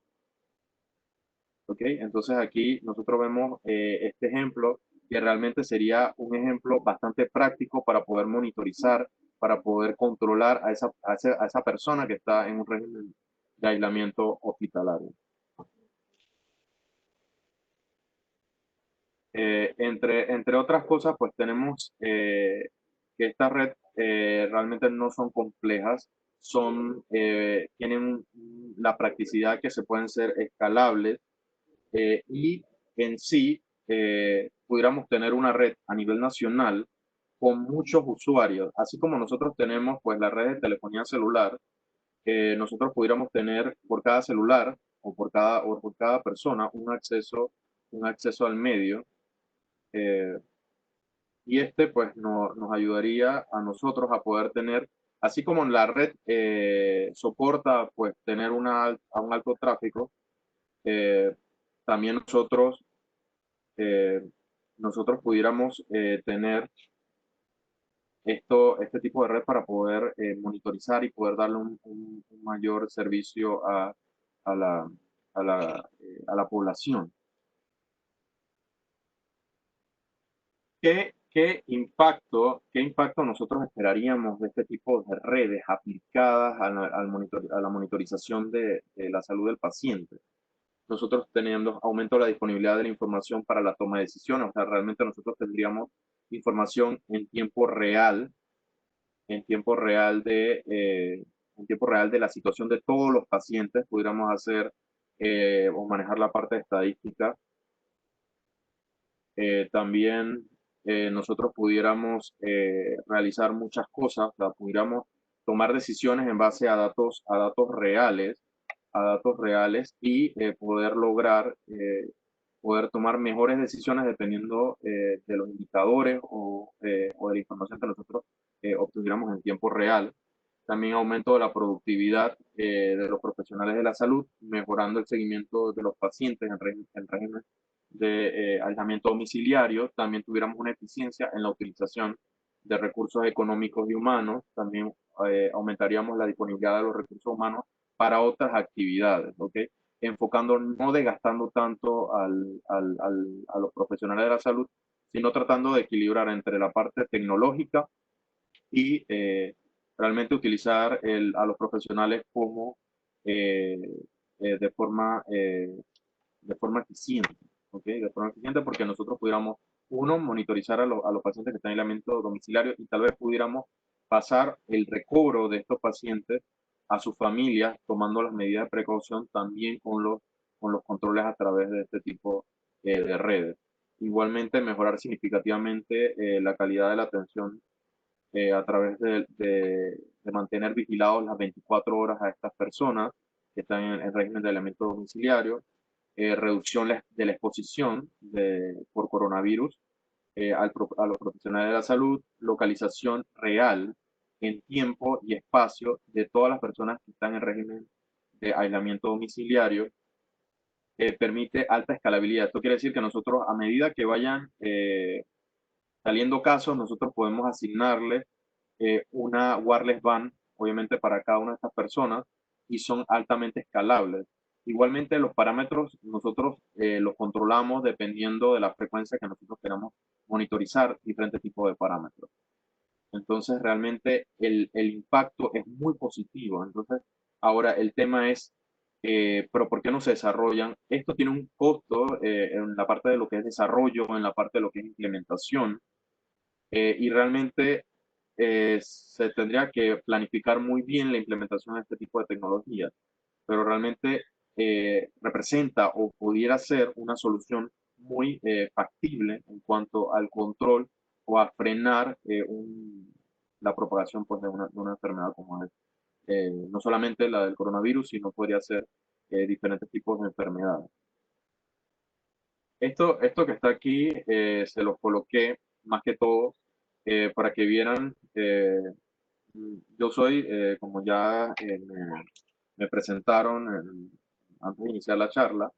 ¿Ok? Entonces aquí nosotros vemos este ejemplo que realmente sería un ejemplo bastante práctico para poder monitorizar, para poder controlar a esa persona que está en un régimen de aislamiento hospitalario. Entre otras cosas, pues tenemos que esta red realmente no son complejas, tienen la practicidad que se pueden ser escalables y en sí pudiéramos tener una red a nivel nacional con muchos usuarios, así como nosotros tenemos pues la red de telefonía celular, nosotros pudiéramos tener por cada celular o por cada persona un acceso al medio eh, y este pues nos ayudaría a nosotros a poder tener, así como la red soporta pues tener a un alto tráfico, eh, también eh, nosotros pudiéramos tener este tipo de red para poder monitorizar y poder darle un mayor servicio a la, a la población. Qué impacto nosotros esperaríamos de este tipo de redes aplicadas a la monitorización de la salud del paciente? Nosotros teniendo aumento de la disponibilidad de la información para la toma de decisiones, o sea, realmente nosotros tendríamos información en tiempo real en tiempo real de la situación de todos los pacientes, pudiéramos hacer o manejar la parte de estadística. También nosotros pudiéramos realizar muchas cosas, o sea, pudiéramos tomar decisiones en base a datos reales y poder lograr, poder tomar mejores decisiones dependiendo de los indicadores o de la información que nosotros obtuviéramos en tiempo real. También aumento de la productividad de los profesionales de la salud, mejorando el seguimiento de los pacientes en régimen de aislamiento domiciliario. También tuviéramos una eficiencia en la utilización de recursos económicos y humanos. También aumentaríamos la disponibilidad de los recursos humanos para otras actividades, ¿ok? Enfocando, no desgastando tanto a los profesionales de la salud, sino tratando de equilibrar entre la parte tecnológica y realmente utilizar a los profesionales como eh, eh, de forma eh, de forma eficiente, ¿ok? De forma eficiente porque nosotros pudiéramos, uno, monitorizar a los pacientes que están en aislamiento domiciliario y tal vez pudiéramos pasar el recobro de estos pacientes a sus familias, tomando las medidas de precaución también con los controles a través de este tipo de redes. Igualmente, mejorar significativamente la calidad de la atención a través de mantener vigilados las 24 horas a estas personas que están en régimen de aislamiento domiciliario, reducción de la exposición por coronavirus a los profesionales de la salud, localización real en tiempo y espacio de todas las personas que están en régimen de aislamiento domiciliario, permite alta escalabilidad. Esto quiere decir que nosotros, a medida que vayan saliendo casos, nosotros podemos asignarle una wireless band, obviamente para cada una de estas personas, y son altamente escalables. Igualmente, los parámetros nosotros los controlamos dependiendo de la frecuencia que nosotros queramos monitorizar diferentes tipos de parámetros. Entonces, realmente el impacto es muy positivo. Entonces, ahora el tema es, pero ¿por qué no se desarrollan? Esto tiene un costo en la parte de lo que es desarrollo, en la parte de lo que es implementación, y realmente se tendría que planificar muy bien la implementación de este tipo de tecnologías, pero realmente representa o pudiera ser una solución muy factible en cuanto al control o a frenar la propagación pues, de una enfermedad como es, no solamente la del coronavirus, sino podría ser diferentes tipos de enfermedades. Esto que está aquí se lo coloqué más que todo para que vieran. Yo soy, como ya me presentaron antes de iniciar la charla,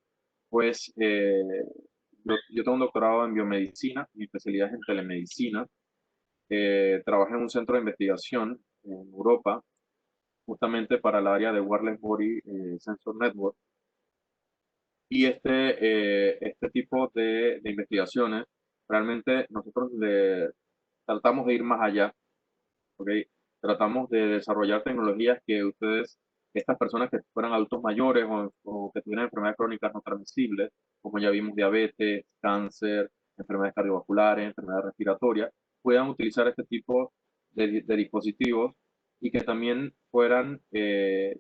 pues yo tengo un doctorado en biomedicina, mi especialidad es en telemedicina. Trabajé en un centro de investigación en Europa, justamente para el área de Wireless Body Sensor Network. Y este tipo de investigaciones, realmente nosotros tratamos de ir más allá, ¿ok? Tratamos de desarrollar tecnologías que estas personas que fueran adultos mayores o que tuvieran enfermedades crónicas no transmisibles, como ya vimos, diabetes, cáncer, enfermedades cardiovasculares, enfermedades respiratorias, puedan utilizar este tipo de dispositivos y que también fueran de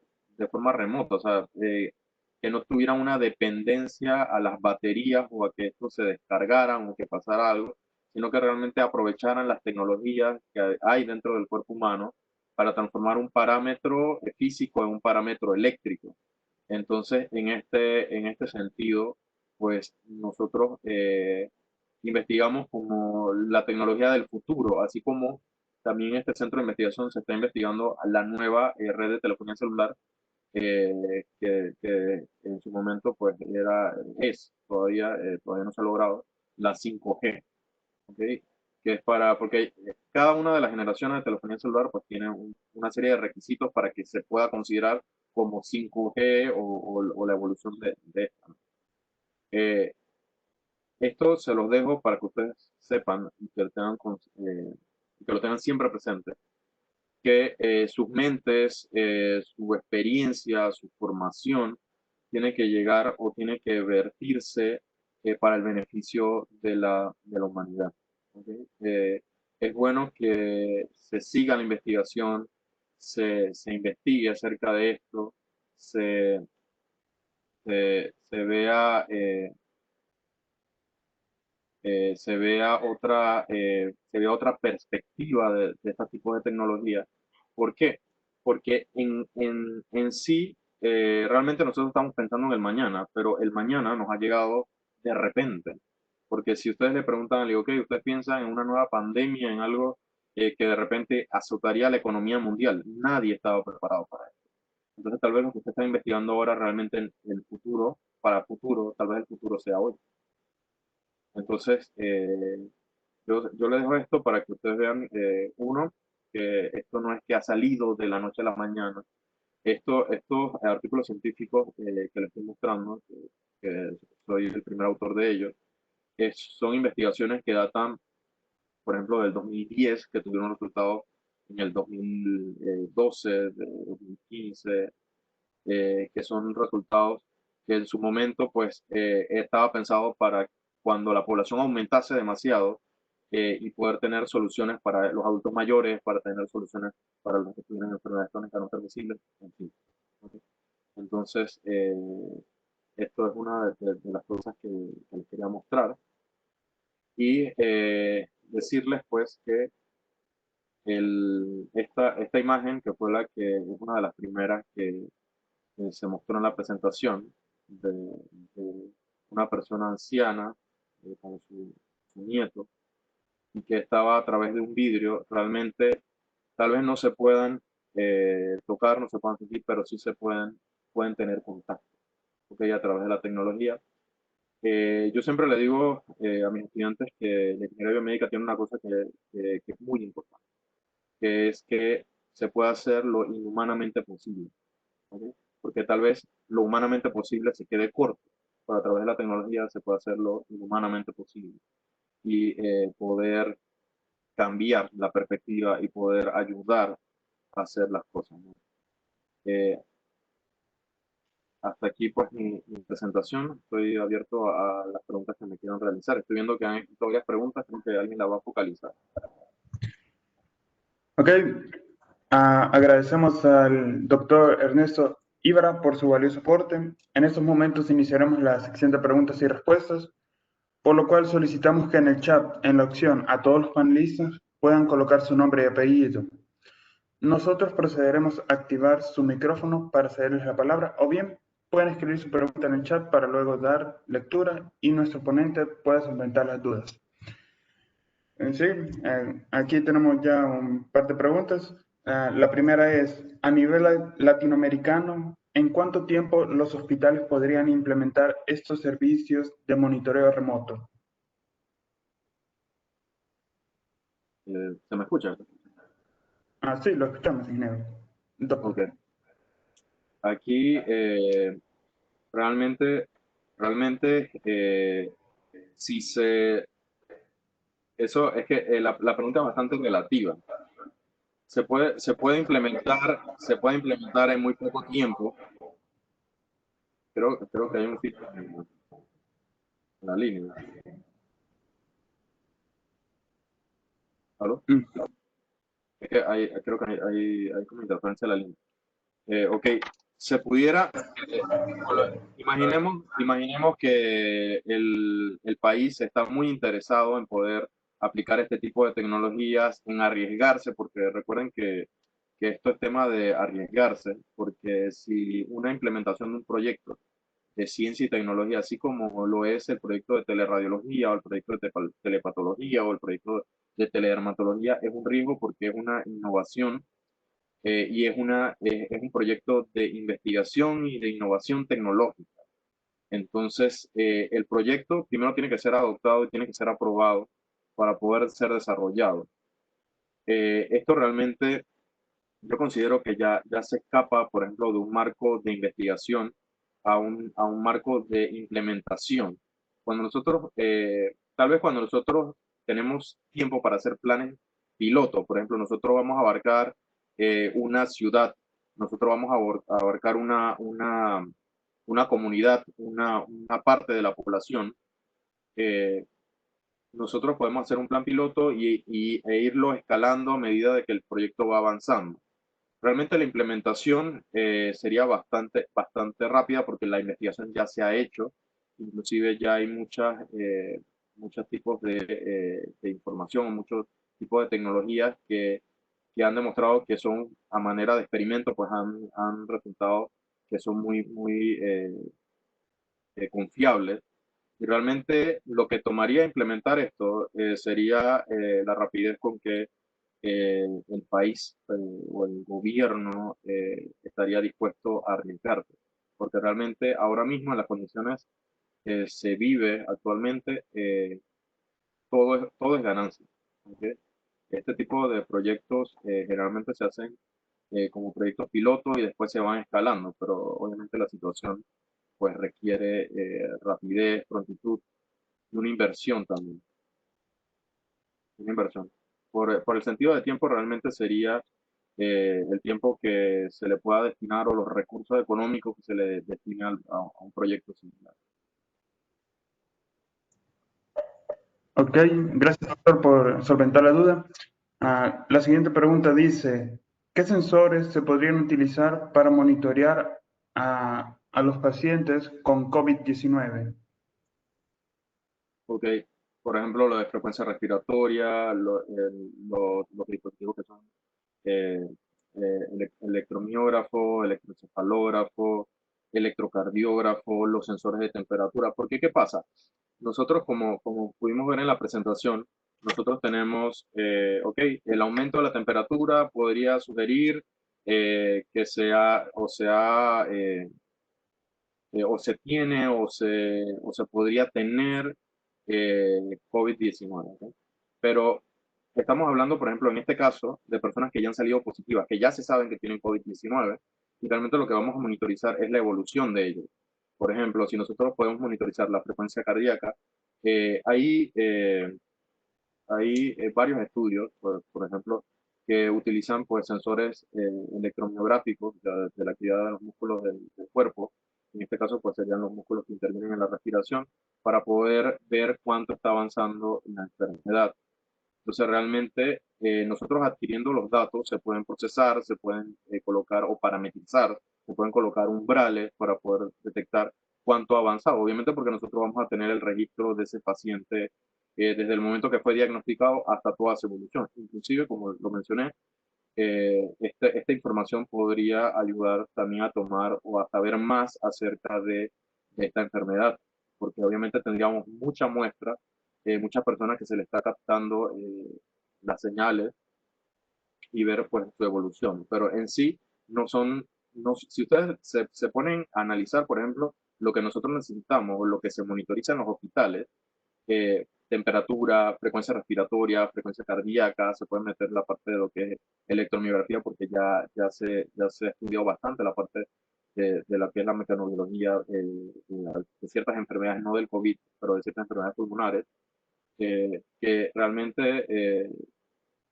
forma remota, o sea, que no tuvieran una dependencia a las baterías o a que estos se descargaran o que pasara algo, sino que realmente aprovecharan las tecnologías que hay dentro del cuerpo humano para transformar un parámetro físico en un parámetro eléctrico. Entonces, en este sentido, pues nosotros investigamos como la tecnología del futuro, así como también en este centro de investigación se está investigando la nueva red de telefonía celular que en su momento pues todavía no se ha logrado, la 5G. ¿Ok? que es para, porque cada una de las generaciones de telefonía celular pues tiene una serie de requisitos para que se pueda considerar como 5G o la evolución de esta, ¿no? Eh, Esto se los dejo para que ustedes sepan y que que lo tengan siempre presente, que sus mentes, su experiencia, su formación tiene que llegar o tiene que vertirse para el beneficio de la humanidad. ¿Ok? Es bueno que se siga la investigación, se investigue acerca de esto, se, se vea se vea otra perspectiva de este tipo de tecnología. ¿Por qué? Porque en sí, realmente nosotros estamos pensando en el mañana, pero el mañana nos ha llegado de repente. Porque si ustedes le preguntan, le digo, ok, ¿ustedes piensan en una nueva pandemia, en algo que de repente azotaría la economía mundial? Nadie estaba preparado para eso. Entonces, tal vez lo que usted está investigando ahora realmente en el futuro, para futuro, tal vez el futuro sea hoy. Entonces, yo les dejo esto para que ustedes vean, uno, que esto no es que ha salido de la noche a la mañana. Estos artículos científicos que les estoy mostrando, que soy el primer autor de ellos, son investigaciones que datan, por ejemplo, del 2010, que tuvieron resultados en el 2012, de 2015, que son resultados que en su momento pues estaba pensado para cuando la población aumentase demasiado y poder tener soluciones para los adultos mayores, para tener soluciones para los que tienen enfermedades crónicas no transmisibles, en fin. ¿Ok? Entonces, esto es una de las cosas que les quería mostrar y decirles pues que esta imagen, que fue la que es una de las primeras que se mostró en la presentación de una persona anciana con su nieto y que estaba a través de un vidrio. Realmente tal vez no se puedan tocar, no se puedan sentir, pero sí pueden tener contacto, ¿ok? A través de la tecnología. Yo siempre le digo a mis estudiantes que la ingeniería biomédica tiene una cosa que es muy importante, que es que se puede hacer lo inhumanamente posible. ¿Ok? Porque tal vez lo humanamente posible se quede corto, pero a través de la tecnología se puede hacer lo inhumanamente posible y poder cambiar la perspectiva y poder ayudar a hacer las cosas, ¿no? Eh, Hasta aquí pues mi presentación. Estoy abierto a las preguntas que me quieran realizar. Estoy viendo que hay varias preguntas, creo que alguien la va a focalizar. Ok, agradecemos al doctor Ernesto Ibra por su valioso aporte. En estos momentos iniciaremos la sección de preguntas y respuestas, por lo cual solicitamos que en el chat, en la opción a todos los panelistas, puedan colocar su nombre y apellido. Nosotros procederemos a activar su micrófono para cederles la palabra, o bien pueden escribir su pregunta en el chat para luego dar lectura y nuestro ponente pueda solventar las dudas. Sí, aquí tenemos ya un par de preguntas. La primera es, a nivel latinoamericano, ¿en cuánto tiempo los hospitales podrían implementar estos servicios de monitoreo remoto? ¿Se me escucha? Ah, sí, lo escuchamos, ingeniero. Ok. Doctor. Aquí realmente, realmente, si se eso es que la pregunta es bastante relativa. Se puede implementar en muy poco tiempo. Creo que hay un feedback en la línea. ¿Aló? Mm, Es que creo que hay como interferencia en la línea. Ok, se pudiera, imaginemos que el país está muy interesado en poder aplicar este tipo de tecnologías, en arriesgarse, porque recuerden que esto es tema de arriesgarse, porque si una implementación de un proyecto de ciencia y tecnología, así como lo es el proyecto de teleradiología o el proyecto de telepatología o el proyecto de teledermatología, es un riesgo porque es una innovación y es un proyecto de investigación y de innovación tecnológica. Entonces, el proyecto primero tiene que ser adoptado y tiene que ser aprobado para poder ser desarrollado. Esto realmente yo considero que ya se escapa, por ejemplo, de un marco de investigación a un marco de implementación. Cuando nosotros, tal vez cuando nosotros tenemos tiempo para hacer planes piloto, por ejemplo, nosotros vamos a abarcar una ciudad, nosotros vamos a abarcar una comunidad, una parte de la población, eh, nosotros podemos hacer un plan piloto e irlo escalando a medida de que el proyecto va avanzando. Realmente la implementación sería bastante rápida porque la investigación ya se ha hecho, inclusive ya hay muchos tipos de información, muchos tipos de tecnologías que han demostrado que son a manera de experimento, pues han resultado que son muy confiables. Y realmente lo que tomaría implementar esto sería la rapidez con que el país o el gobierno estaría dispuesto a arriesgarse. Porque realmente ahora mismo en las condiciones que se vive actualmente, todo es ganancia. ¿Ok? Este tipo de proyectos generalmente se hacen como proyectos pilotos y después se van escalando, pero obviamente la situación pues requiere rapidez, prontitud y una inversión también, una inversión. Por el sentido de tiempo realmente sería el tiempo que se le pueda destinar o los recursos económicos que se le destine a un proyecto similar. Ok, gracias doctor por solventar la duda. La siguiente pregunta dice, ¿qué sensores se podrían utilizar para monitorear a los pacientes con COVID-19? Ok, por ejemplo, lo de frecuencia respiratoria, los dispositivos que son eh, electromiógrafo, electroencefalógrafo, electrocardiógrafo, los sensores de temperatura. Porque, ¿qué pasa? Nosotros, como pudimos ver en la presentación, nosotros tenemos, ok, el aumento de la temperatura podría sugerir o se tiene o se podría tener COVID-19. ¿Ok? Pero estamos hablando, por ejemplo, en este caso, de personas que ya han salido positivas, que ya se saben que tienen COVID-19, y realmente lo que vamos a monitorizar es la evolución de ellos. Por ejemplo, si nosotros podemos monitorizar la frecuencia cardíaca, eh, hay, eh, hay varios estudios, por ejemplo, que utilizan pues, sensores electromiográficos de la actividad de los músculos del cuerpo. En este caso, pues serían los músculos que intervienen en la respiración para poder ver cuánto está avanzando la enfermedad. Entonces, realmente nosotros adquiriendo los datos se pueden procesar, se pueden colocar o parametrizar, se pueden colocar umbrales para poder detectar cuánto ha avanzado. Obviamente porque nosotros vamos a tener el registro de ese paciente desde el momento que fue diagnosticado hasta toda su evolución. Inclusive, como lo mencioné, esta información podría ayudar también a tomar o a saber más acerca de esta enfermedad, porque obviamente tendríamos mucha muestra, muchas personas que se le está captando las señales y ver pues su evolución, pero en sí no son, no, si ustedes se ponen a analizar, por ejemplo, lo que nosotros necesitamos o lo que se monitoriza en los hospitales, temperatura, frecuencia respiratoria, frecuencia cardíaca, se puede meter la parte de lo que es electromiografía porque ya se ha estudiado bastante la parte de lo que es la mecanobiología de ciertas enfermedades, no del COVID, pero de ciertas enfermedades pulmonares, que realmente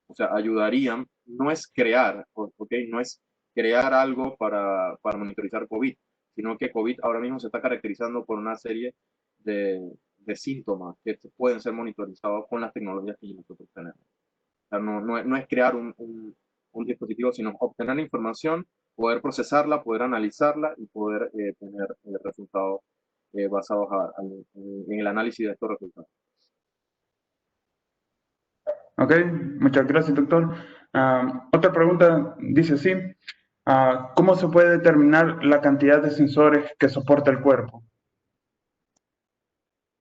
o sea, ayudarían, no es crear, ¿ok? No es crear algo para monitorizar COVID, sino que COVID ahora mismo se está caracterizando por una serie de síntomas que pueden ser monitorizados con las tecnologías que nosotros tenemos. O sea, no es crear un dispositivo, sino obtener la información, poder procesarla, poder analizarla y poder tener resultados basados en el análisis de estos resultados. Ok, muchas gracias, doctor. Otra pregunta dice así, ¿cómo se puede determinar la cantidad de sensores que soporta el cuerpo?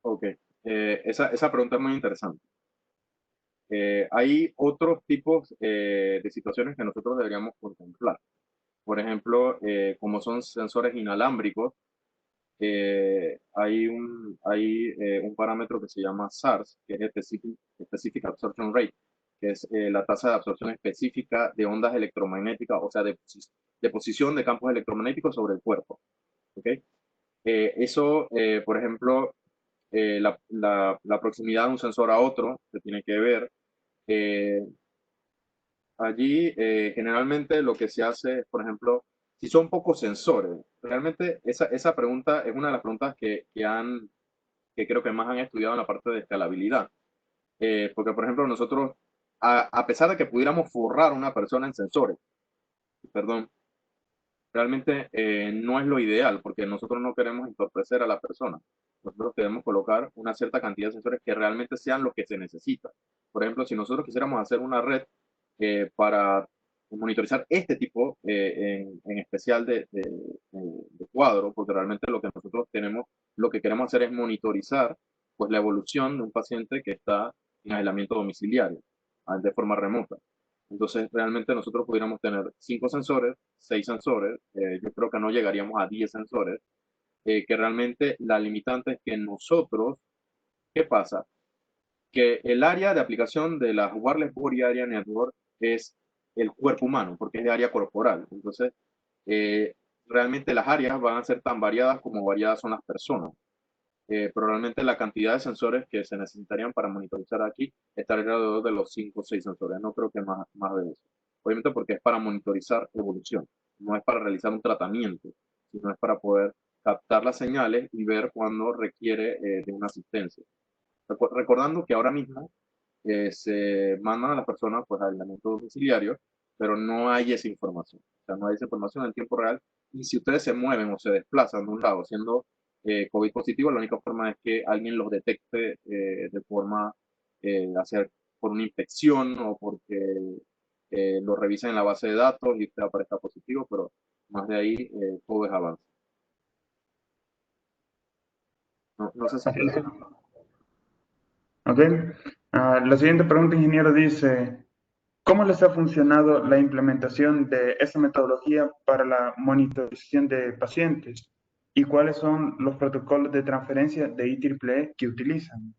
Ok, esa pregunta es muy interesante. Hay otros tipos de situaciones que nosotros deberíamos contemplar. Por ejemplo, como son sensores inalámbricos, hay un parámetro que se llama SARS, que es Specific Absorption Rate, que es la tasa de absorción específica de ondas electromagnéticas, o sea, de posición de campos electromagnéticos sobre el cuerpo. ¿Ok? Eso, por ejemplo, la proximidad de un sensor a otro se tiene que ver. Eh, Allí, generalmente lo que se hace es, por ejemplo, si son pocos sensores, realmente esa pregunta es una de las preguntas que creo que más han estudiado en la parte de escalabilidad. Porque, por ejemplo, nosotros, a pesar de que pudiéramos forrar a una persona en sensores, perdón, realmente no es lo ideal, porque nosotros no queremos entorpecer a la persona. Nosotros queremos colocar una cierta cantidad de sensores que realmente sean los que se necesita. Por ejemplo, si nosotros quisiéramos hacer una red para monitorizar este tipo en especial de cuadro, porque realmente lo que nosotros tenemos, lo que queremos hacer es monitorizar pues, la evolución de un paciente que está en aislamiento domiciliario, de forma remota. Entonces, realmente nosotros pudiéramos tener 5 sensores, 6 sensores, yo creo que no llegaríamos a 10 sensores, que realmente la limitante es que nosotros, ¿qué pasa? Que el área de aplicación de la Wireless Body Area Network es el cuerpo humano, porque es de área corporal. Entonces, eh, realmente las áreas van a ser tan variadas como variadas son las personas. Pero realmente la cantidad de sensores que se necesitarían para monitorizar aquí estaría alrededor de los 5 o 6 sensores. No creo que más de eso. Obviamente porque es para monitorizar evolución, no es para realizar un tratamiento, sino es para poder captar las señales y ver cuándo requiere de una asistencia. Recordando que ahora mismo se mandan a las personas pues, a aislamiento domiciliario, pero no hay esa información. O sea, no hay esa información en tiempo real. Y si ustedes se mueven o se desplazan de un lado siendo COVID positivo, la única forma es que alguien los detecte de forma, hacer por una infección o porque lo revisen en la base de datos y usted aparezca positivo, pero más de ahí todo es avance. No sé si... Así es. ¿Ok? La siguiente pregunta, ingeniero, dice, ¿cómo les ha funcionado la implementación de esta metodología para la monitorización de pacientes? ¿Y cuáles son los protocolos de transferencia de IEEE que utilizan?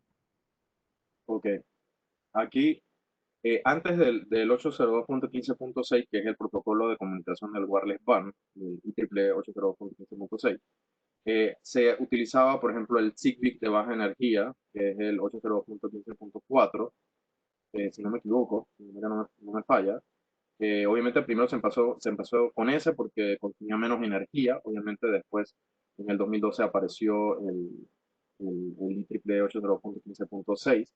Ok, aquí antes del 802.15.6, que es el protocolo de comunicación del Wireless WAN, el IEEE 802.15.6, se utilizaba, por ejemplo, el Zigbee de baja energía, que es el 802.15.4, si no me equivoco, si mi memoria no me falla. Obviamente primero se empezó con ese porque consumía menos energía. Obviamente después, en el 2012, apareció el IEEE 802.15.6.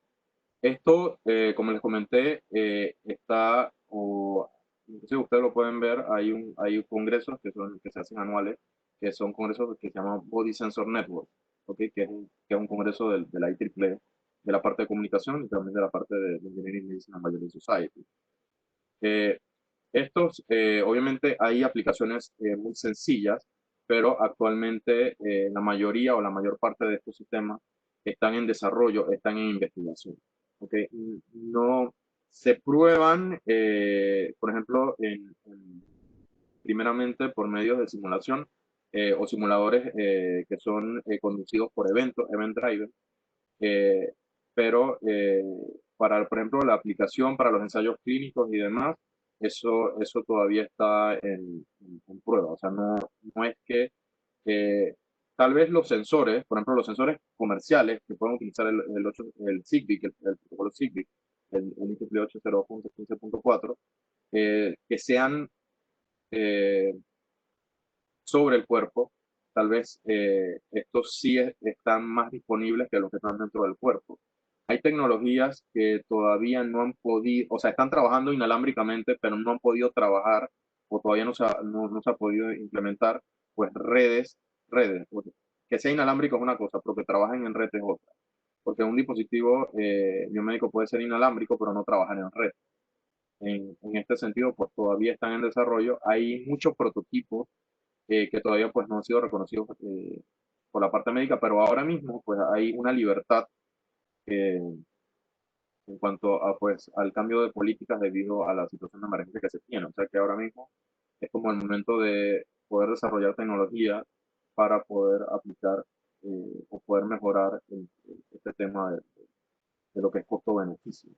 Esto, como les comenté, inclusive ustedes lo pueden ver, hay congresos que se hacen anuales, que son congresos que se llaman Body Sensor Network, ¿ok? Que es un congreso de la IEEE, de la parte de comunicación y también de la parte de Engineering, Medicine and Biology Society. Eh, obviamente, hay aplicaciones muy sencillas, pero actualmente la mayoría o la mayor parte de estos sistemas están en desarrollo, están en investigación. ¿Okay? No se prueban, por ejemplo, primeramente por medios de simulación o simuladores que son conducidos por eventos, event driven, eh, pero por ejemplo, la aplicación para los ensayos clínicos y demás, eso todavía está en prueba. O sea, no es que tal vez los sensores, por ejemplo, los sensores comerciales que pueden utilizar el Zigbee, el protocolo Zigbee, el IEEE 802.15.4, que sean eh, sobre el cuerpo, tal vez estos sí están más disponibles que los que están dentro del cuerpo. Hay tecnologías que todavía no han podido, o sea, están trabajando inalámbricamente, pero no han podido trabajar o todavía no se ha podido implementar, pues redes. Porque que sea inalámbrico es una cosa, pero que trabajen en red es otra. Porque un dispositivo biomédico puede ser inalámbrico, pero no trabajar en red. En este sentido, pues todavía están en desarrollo. Hay muchos prototipos que todavía pues no han sido reconocidos por la parte médica, pero ahora mismo pues hay una libertad eh, en cuanto a pues al cambio de políticas debido a la situación de emergencia que se tiene. O sea que ahora mismo es como el momento de poder desarrollar tecnología para poder aplicar o poder mejorar este tema de lo que es costo-beneficio.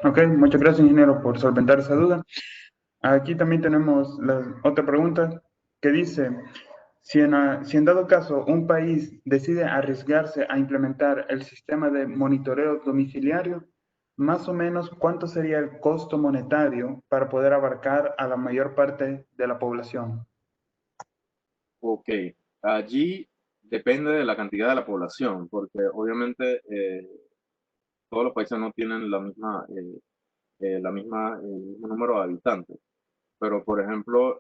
Ok, muchas gracias, ingeniero, por solventar esa duda. Aquí también tenemos otra pregunta que dice, si en dado caso un país decide arriesgarse a implementar el sistema de monitoreo domiciliario, más o menos cuánto sería el costo monetario para poder abarcar a la mayor parte de la población. Ok, allí depende de la cantidad de la población, porque obviamente todos los países no tienen el mismo número de habitantes. Pero, por ejemplo,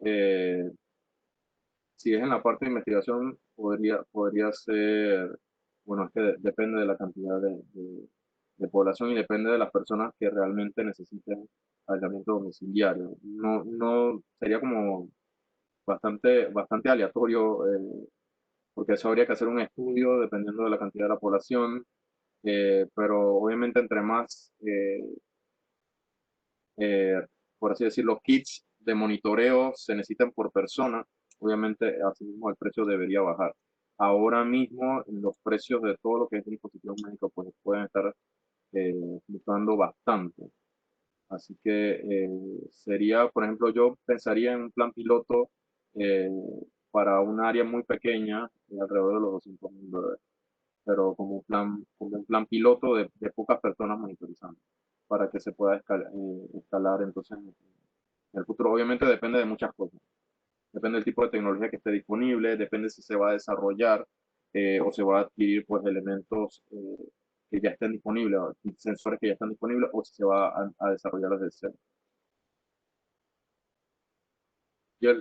si es en la parte de investigación, podría ser, bueno, es que depende de la cantidad de población y depende de las personas que realmente necesiten aislamiento domiciliario. No sería como bastante aleatorio, porque eso habría que hacer un estudio dependiendo de la cantidad de la población, pero obviamente entre más eh, por así decirlo, kits de monitoreo se necesitan por persona, obviamente así mismo el precio debería bajar. Ahora mismo los precios de todo lo que es dispositivos médicos pues pueden estar fluctuando bastante. Así que sería, por ejemplo, yo pensaría en un plan piloto eh, para un área muy pequeña, alrededor de los $200,000, pero como un plan piloto de pocas personas monitorizando, para que se pueda escalar entonces en el futuro. Obviamente depende de muchas cosas. Depende del tipo de tecnología que esté disponible, depende si se va a desarrollar o se va a adquirir pues elementos que ya estén disponibles, o sensores que ya están disponibles, o si se va a desarrollar desde cero. Yo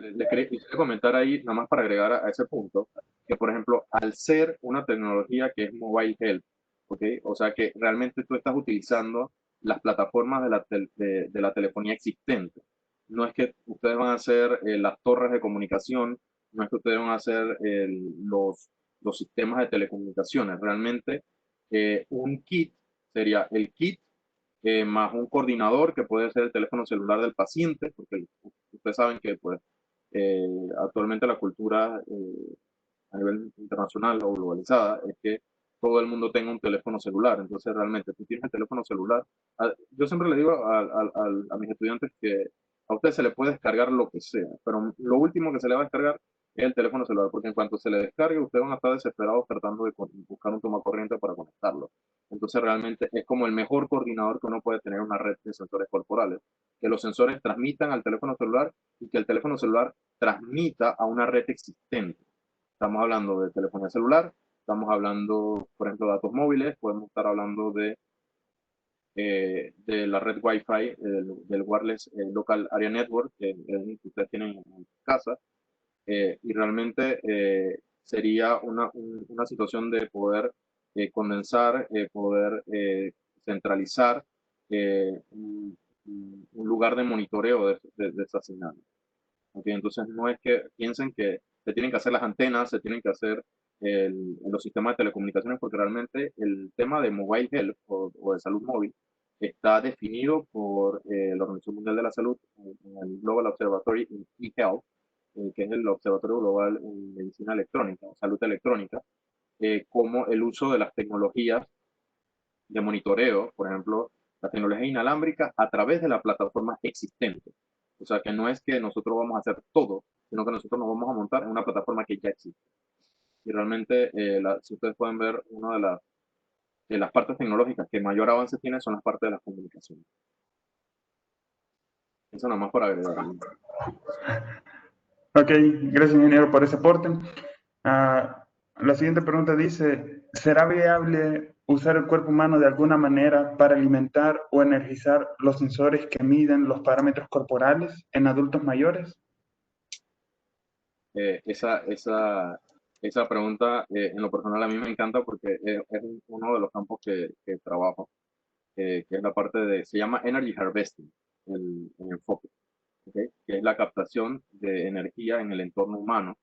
quisiera comentar ahí, nada más para agregar a ese punto, que por ejemplo, al ser una tecnología que es mobile health, ¿ok? O sea que realmente tú estás utilizando las plataformas de la telefonía existente. No es que ustedes van a hacer las torres de comunicación, no es que ustedes van a hacer los sistemas de telecomunicaciones. Realmente un kit sería el kit más un coordinador que puede ser el teléfono celular del paciente, porque ustedes saben que pues, actualmente la cultura a nivel internacional o globalizada es que todo el mundo tenga un teléfono celular. Entonces, realmente, tú tienes el teléfono celular. Yo siempre le digo a mis estudiantes que a usted se le puede descargar lo que sea, pero lo último que se le va a descargar es el teléfono celular, porque en cuanto se le descargue, ustedes van a estar desesperados tratando de buscar un tomacorriente para conectarlo. Entonces, realmente es como el mejor coordinador que uno puede tener una red de sensores corporales, que los sensores transmitan al teléfono celular y que el teléfono celular transmita a una red existente. Estamos hablando de telefonía celular, estamos hablando, por ejemplo, de datos móviles, podemos estar hablando de la red Wi-Fi, del Wireless Local Area Network, que ustedes tienen en su casa, y realmente sería una situación de poder condensar, poder centralizar un lugar de monitoreo de esa señal. ¿Okay? Entonces no es que piensen que se tienen que hacer las antenas, se tienen que hacer los sistemas de telecomunicaciones, porque realmente el tema de mobile health o de salud móvil está definido por la Organización Mundial de la Salud en el Global Observatory in eHealth, que es el Observatorio Global en Medicina Electrónica o Salud Electrónica, como el uso de las tecnologías de monitoreo, por ejemplo, la tecnología inalámbrica a través de la plataforma existente. O sea, que no es que nosotros vamos a hacer todo, sino que nosotros nos vamos a montar en una plataforma que ya existe. Y realmente, si ustedes pueden ver, una de las partes tecnológicas que mayor avance tiene son las partes de las comunicaciones. Eso nada más para agregar. Ok, gracias, ingeniero, por ese aporte. La siguiente pregunta dice, ¿será viable usar el cuerpo humano de alguna manera para alimentar o energizar los sensores que miden los parámetros corporales en adultos mayores? Eh, esa, esa, esa pregunta, en lo personal, a mí me encanta porque es uno de los campos que trabajo, que es la parte se llama Energy Harvesting, el enfoque, ¿ok? Que es la captación de energía en el entorno humano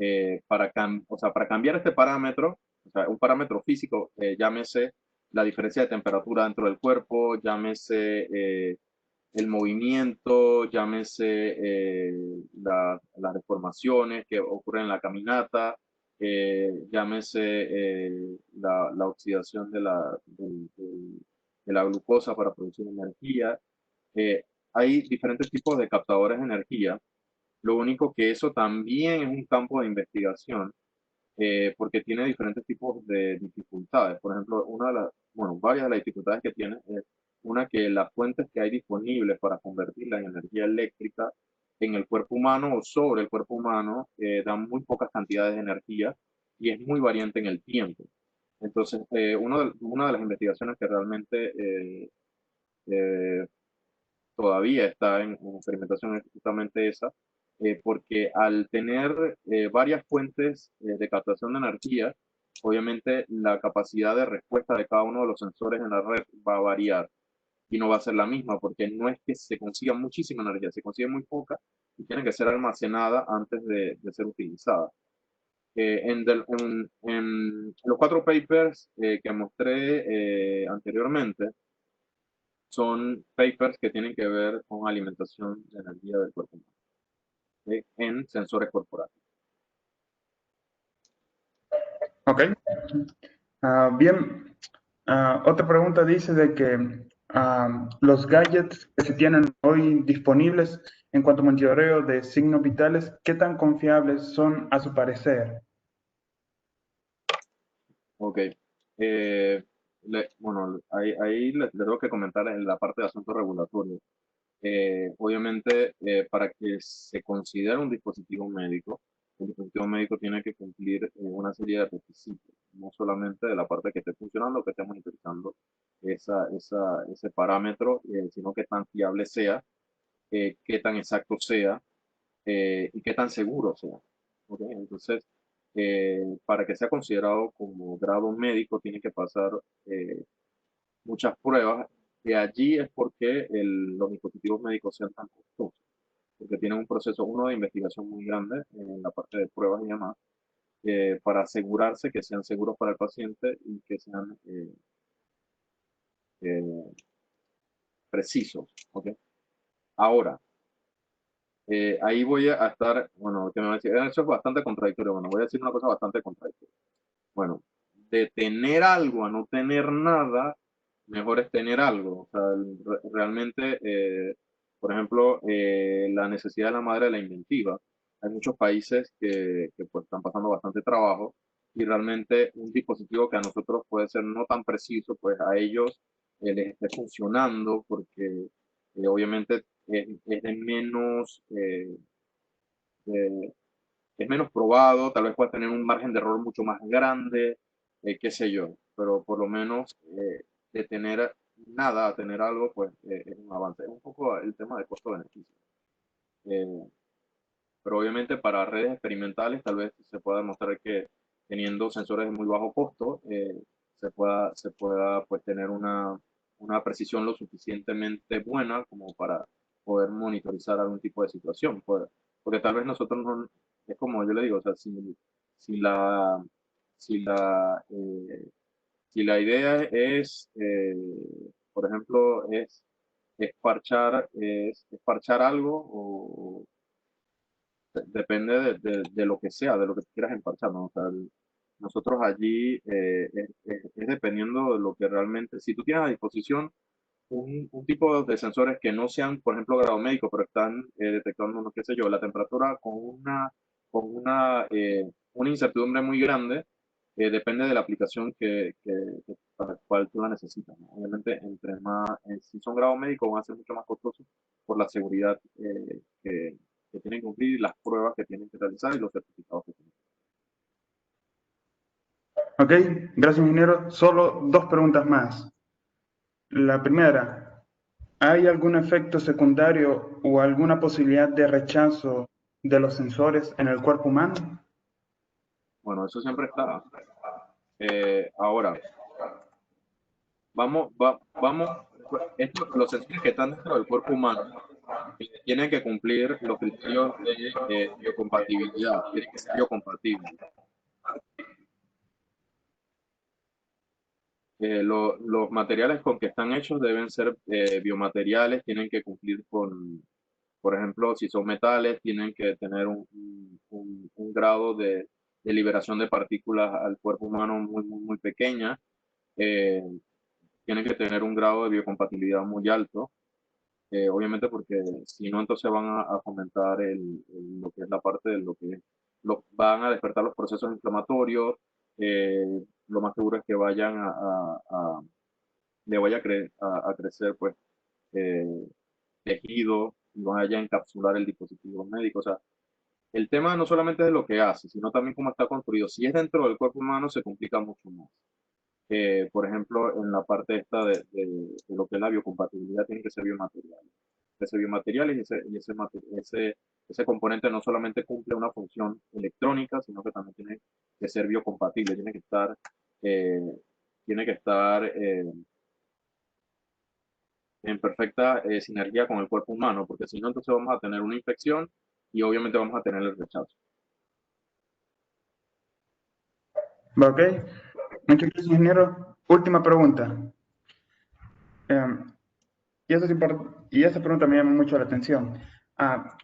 o sea, para cambiar este parámetro, o sea, un parámetro físico, llámese la diferencia de temperatura dentro del cuerpo, llámese el movimiento, llámese las deformaciones que ocurren en la caminata, llámese la oxidación de la glucosa para producir energía. Eh, Hay diferentes tipos de captadores de energía. Lo único que eso también es un campo de investigación porque tiene diferentes tipos de dificultades. Por ejemplo, bueno, varias de las dificultades que tiene es una que las fuentes que hay disponibles para convertirla en energía eléctrica en el cuerpo humano o sobre el cuerpo humano dan muy pocas cantidades de energía y es muy variante en el tiempo. Entonces, una de las investigaciones que realmente eh, todavía está en experimentación es justamente esa, porque al tener varias fuentes de captación de energía, obviamente la capacidad de respuesta de cada uno de los sensores en la red va a variar y no va a ser la misma, porque no es que se consiga muchísima energía, se consigue muy poca y tiene que ser almacenada antes de ser utilizada. En los cuatro papers que mostré anteriormente, son papers que tienen que ver con alimentación de energía del cuerpo humano, ¿sí? En sensores corporales. Ok. Bien, otra pregunta dice de que los gadgets que se tienen hoy disponibles en cuanto a monitoreo de signos vitales, ¿qué tan confiables son a su parecer? Ok. Eh, bueno, ahí le tengo que comentar en la parte de asuntos regulatorios. Obviamente, para que se considere un dispositivo médico, el dispositivo médico tiene que cumplir una serie de requisitos, no solamente de la parte que esté funcionando, que esté monitorizando ese parámetro, sino que tan fiable sea, qué tan exacto sea y qué tan seguro sea. ¿Ok? Entonces, para que sea considerado como grado médico, tiene que pasar muchas pruebas. De allí es porque los dispositivos médicos sean tan costosos, porque tienen un proceso, uno de investigación muy grande en la parte de pruebas y demás, para asegurarse que sean seguros para el paciente y que sean eh, precisos. ¿Ok? Ahora, ahí voy a estar, bueno, que me va a decir, eso es bastante contradictorio. Bueno, voy a decir una cosa bastante contradictoria. Bueno, de tener algo a no tener nada, mejor es tener algo. O sea, realmente, por ejemplo, la necesidad de la madre de la inventiva. Hay muchos países que pues, están pasando bastante trabajo y realmente un dispositivo que a nosotros puede ser no tan preciso, pues a ellos les esté funcionando porque obviamente es de menos, de- es menos probado, tal vez pueda tener un margen de error mucho más grande, qué sé yo, pero por lo menos de tener nada a tener algo, pues es un avance. Es un poco el tema de costo-beneficio. Eh, pero obviamente para redes experimentales tal vez se pueda demostrar que teniendo sensores de muy bajo costo, se pueda pues, tener una precisión lo suficientemente buena como para poder monitorizar algún tipo de situación. Porque tal vez nosotros no, es como yo le digo, o sea, si la, si la, si la idea es, por ejemplo, es parchar algo o depende de lo que sea, de lo que quieras emparchar, ¿no? O sea, nosotros allí es dependiendo de lo que realmente, si tú tienes a disposición un tipo de sensores que no sean, por ejemplo, grado médico, pero están detectando, no qué sé yo, la temperatura con una incertidumbre muy grande, depende de la aplicación para la cual tú la necesitas, ¿no? Obviamente, si son grado médico, van a ser mucho más costosos por la seguridad que tienen que cumplir, y las pruebas que tienen que realizar y los certificados que tienen. Ok, gracias, ingeniero. Solo dos preguntas más. La primera, ¿hay algún efecto secundario o alguna posibilidad de rechazo de los sensores en el cuerpo humano? Bueno, eso siempre está. Ahora, vamos, los sensores que están dentro del cuerpo humano tienen que cumplir los criterios de biocompatibilidad, tienen que ser biocompatibles. los materiales con que están hechos deben ser biomateriales, tienen que cumplir con, por ejemplo, si son metales, tienen que tener un grado de liberación de partículas al cuerpo humano muy pequeña, eh, tienen que tener un grado de biocompatibilidad muy alto, obviamente porque si no, entonces van a fomentar lo que es la parte de lo que es, van a despertar los procesos inflamatorios, lo más seguro es que vayan le vaya a crecer pues eh, tejido, y vaya a encapsular el dispositivo médico. O sea, el tema no solamente es de lo que hace, sino también cómo está construido. Si es dentro del cuerpo humano, se complica mucho más. Por ejemplo, en la parte esta de lo que es la biocompatibilidad, tiene que ser biomateriales. Ese biomateriales ese componente no solamente cumple una función electrónica, sino que también tiene que ser biocompatible, eh, tiene que estar en perfecta sinergia con el cuerpo humano, porque si no, entonces vamos a tener una infección y obviamente vamos a tener el rechazo. Ok, muchas gracias, ingeniero. Última pregunta. Y esa pregunta me llama mucho la atención.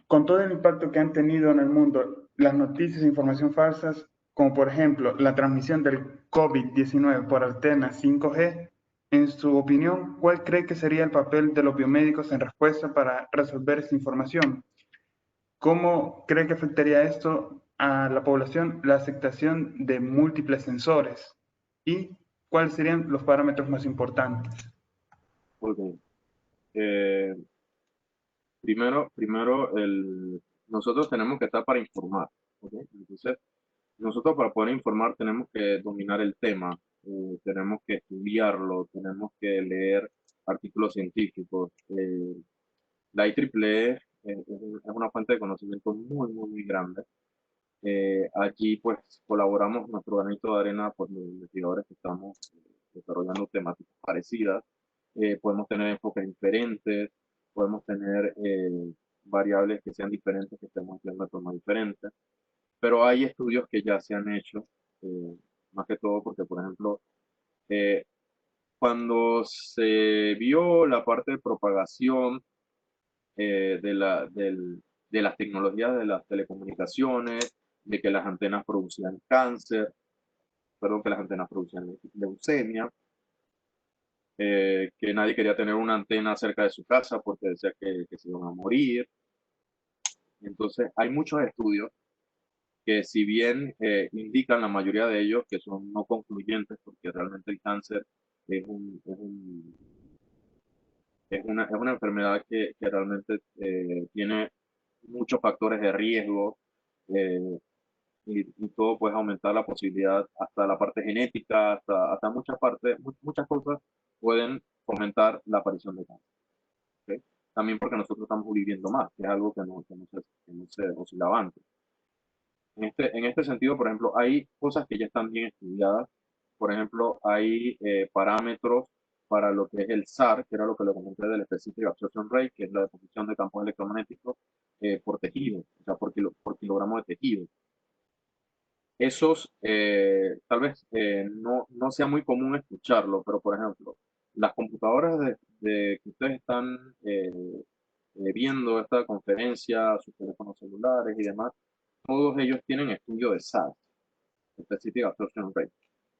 Con todo el impacto que han tenido en el mundo las noticias e información falsas, como por ejemplo la transmisión del COVID-19 por antenas 5G, en su opinión, ¿cuál cree que sería el papel de los biomédicos en respuesta para resolver esta información? ¿Cómo cree que afectaría esto a la población la aceptación de múltiples sensores? ¿Y cuáles serían los parámetros más importantes? Porque, eh, primero nosotros tenemos que estar para informar. ¿Ok? Entonces, nosotros para poder informar tenemos que dominar el tema, tenemos que estudiarlo, tenemos que leer artículos científicos. La IEEE es una fuente de conocimiento muy grande. Aquí pues colaboramos nuestro granito de arena por los investigadores que estamos desarrollando temáticas parecidas. Podemos tener enfoques diferentes, podemos tener variables que sean diferentes, que estemos empleando de forma diferente, pero hay estudios que ya se han hecho, más que todo porque, por ejemplo, eh, cuando se vio la parte de propagación de las tecnologías de las telecomunicaciones, de que las antenas producían cáncer, perdón, que las antenas producían leucemia, que nadie quería tener una antena cerca de su casa porque decía que se iban a morir. Entonces, hay muchos estudios que si bien indican la mayoría de ellos que son no concluyentes porque realmente el cáncer es, es una enfermedad que realmente tiene muchos factores de riesgo, eh, y todo puede aumentar la posibilidad, hasta la parte genética, hasta muchas partes, muchas cosas pueden fomentar la aparición de cáncer. ¿Ok? También porque nosotros estamos viviendo más, que es algo que no se oscilaba antes. En este sentido, por ejemplo, hay cosas que ya están bien estudiadas. Por ejemplo, hay parámetros para lo que es el SAR, que era lo que le comenté del Specific Absorption Rate, que es la deposición de campos electromagnéticos por tejido, o sea, por kilogramo de tejido. Esos, tal vez no sea muy común escucharlo, pero por ejemplo, las computadoras que ustedes están viendo esta conferencia, sus teléfonos celulares y demás, todos ellos tienen estudio de SAS, Specific Absorption Rate.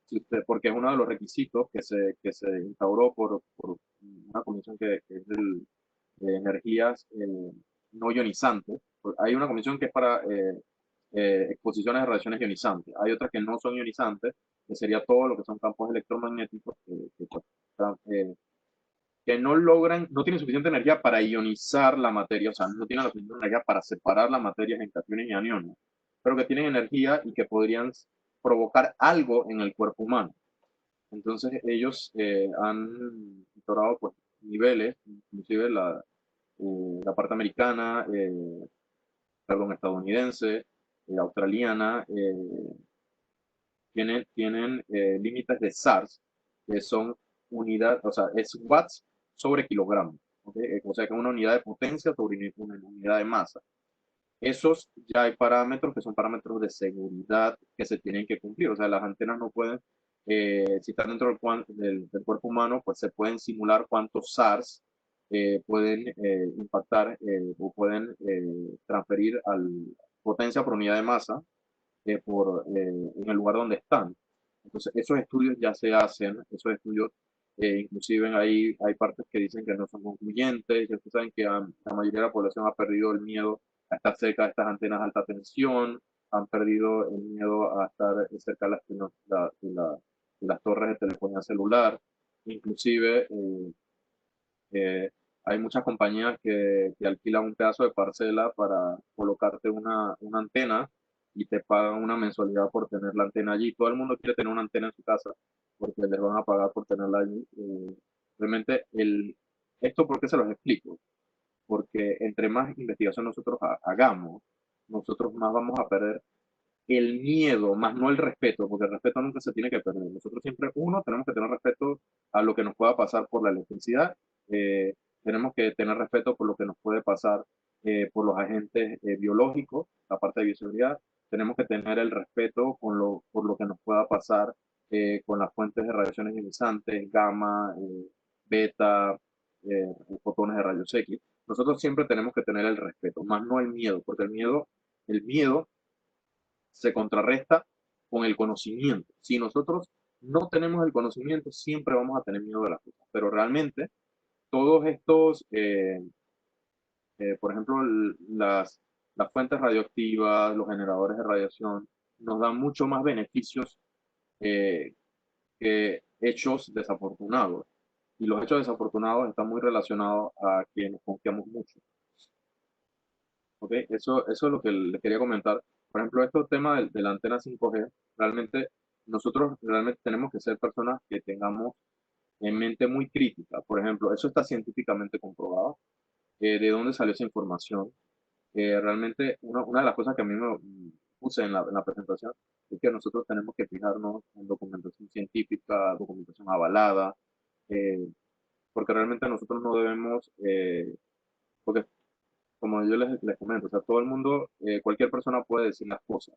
Si porque es uno de los requisitos que se instauró por una comisión que es de energías no ionizantes. Hay una comisión que es para exposiciones de radiaciones ionizantes. Hay otras que no son ionizantes, que sería todo lo que son campos electromagnéticos pues, que no logran, no tienen suficiente energía para ionizar la materia, o sea, no tienen la suficiente energía para separar las materias en cationes y aniones, pero que tienen energía y que podrían provocar algo en el cuerpo humano. Entonces ellos han instaurado pues, niveles, inclusive la parte americana, perdón, estadounidense, australiana, tienen límites de SARS, que son unidad, o sea, es watts sobre kilogramo, ¿okay? O sea, que es una unidad de potencia sobre una unidad de masa. Esos ya hay parámetros que son parámetros de seguridad que se tienen que cumplir, o sea, las antenas no pueden si están dentro del cuerpo humano, pues se pueden simular cuántos SARS pueden impactar o pueden transferir al potencia por unidad de masa en el lugar donde están. Entonces, esos estudios ya se hacen, esos estudios, inclusive hay partes que dicen que no son concluyentes, ya ustedes saben que la mayoría de la población ha perdido el miedo a estar cerca de estas antenas de alta tensión, han perdido el miedo a estar cerca de las torres de telefonía celular, inclusive hay muchas compañías que alquilan un pedazo de parcela para colocarte una antena y te pagan una mensualidad por tener la antena allí. Todo el mundo quiere tener una antena en su casa porque les van a pagar por tenerla allí. Realmente, esto, ¿por qué se los explico? Porque entre más investigación nosotros hagamos, nosotros más vamos a perder el miedo, más no el respeto, porque el respeto nunca se tiene que perder. Nosotros siempre, uno, tenemos que tener respeto a lo que nos pueda pasar por la electricidad, eh, tenemos que tener respeto por lo que nos puede pasar por los agentes biológicos, la parte de bioseguridad, tenemos que tener el respeto por lo que nos pueda pasar con las fuentes de radiaciones ionizantes, gamma, beta, fotones de rayos X. Nosotros siempre tenemos que tener el respeto, más no el miedo, porque el miedo se contrarresta con el conocimiento. Si nosotros no tenemos el conocimiento, siempre vamos a tener miedo de las cosas. Pero realmente, todos estos, por ejemplo, las fuentes radioactivas, los generadores de radiación, nos dan mucho más beneficios eh, que hechos desafortunados. Y los hechos desafortunados están muy relacionados a que nos confiamos mucho. ¿Ok? Eso es lo que le quería comentar. Por ejemplo, estos temas de la antena 5G, realmente nosotros realmente tenemos que ser personas que tengamos en mente muy crítica. Por ejemplo, eso está científicamente comprobado. ¿De dónde salió esa información? Realmente, una de las cosas que a mí me puse en la presentación es que nosotros tenemos que fijarnos en documentación científica, documentación avalada, eh, porque realmente nosotros no debemos, porque como yo les comento, o sea, todo el mundo, cualquier persona puede decir las cosas,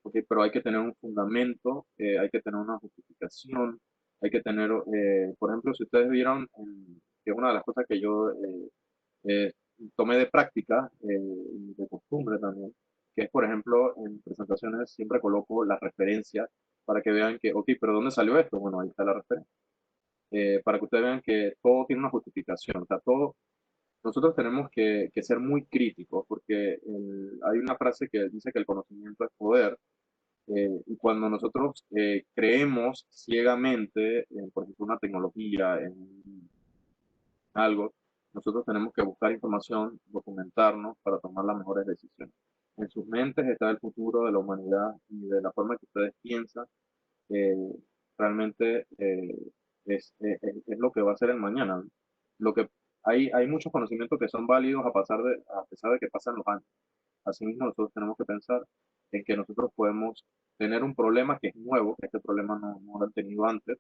¿ok? Pero hay que tener un fundamento, hay que tener una justificación, hay que tener, por ejemplo, si ustedes vieron, que una de las cosas que yo eh, tomé de práctica y de costumbre también, que es, por ejemplo, en presentaciones siempre coloco las referencias para que vean que, ok, pero ¿dónde salió esto? Bueno, ahí está la referencia. Para que ustedes vean que todo tiene una justificación, o sea, todo nosotros tenemos que ser muy críticos porque hay una frase que dice que el conocimiento es poder y cuando nosotros creemos ciegamente, por ejemplo, una tecnología, en algo, nosotros tenemos que buscar información, documentarnos para tomar las mejores decisiones. En sus mentes está el futuro de la humanidad y de la forma que ustedes piensan, eh, realmente es lo que va a ser el mañana. Lo que hay muchos conocimientos que son válidos a pesar de que pasan los años. Asimismo, nosotros tenemos que pensar en que nosotros podemos tener un problema que es nuevo, que este problema no lo han tenido antes,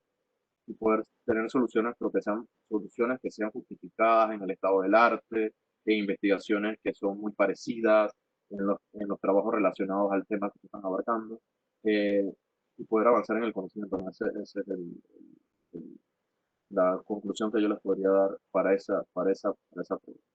y poder tener soluciones, pero que sean soluciones que sean justificadas en el estado del arte, e investigaciones que son muy parecidas en los trabajos relacionados al tema que se están abarcando, eh, y poder avanzar en el conocimiento. ¿No? Ese es el- la conclusión que yo les podría dar para esa pregunta.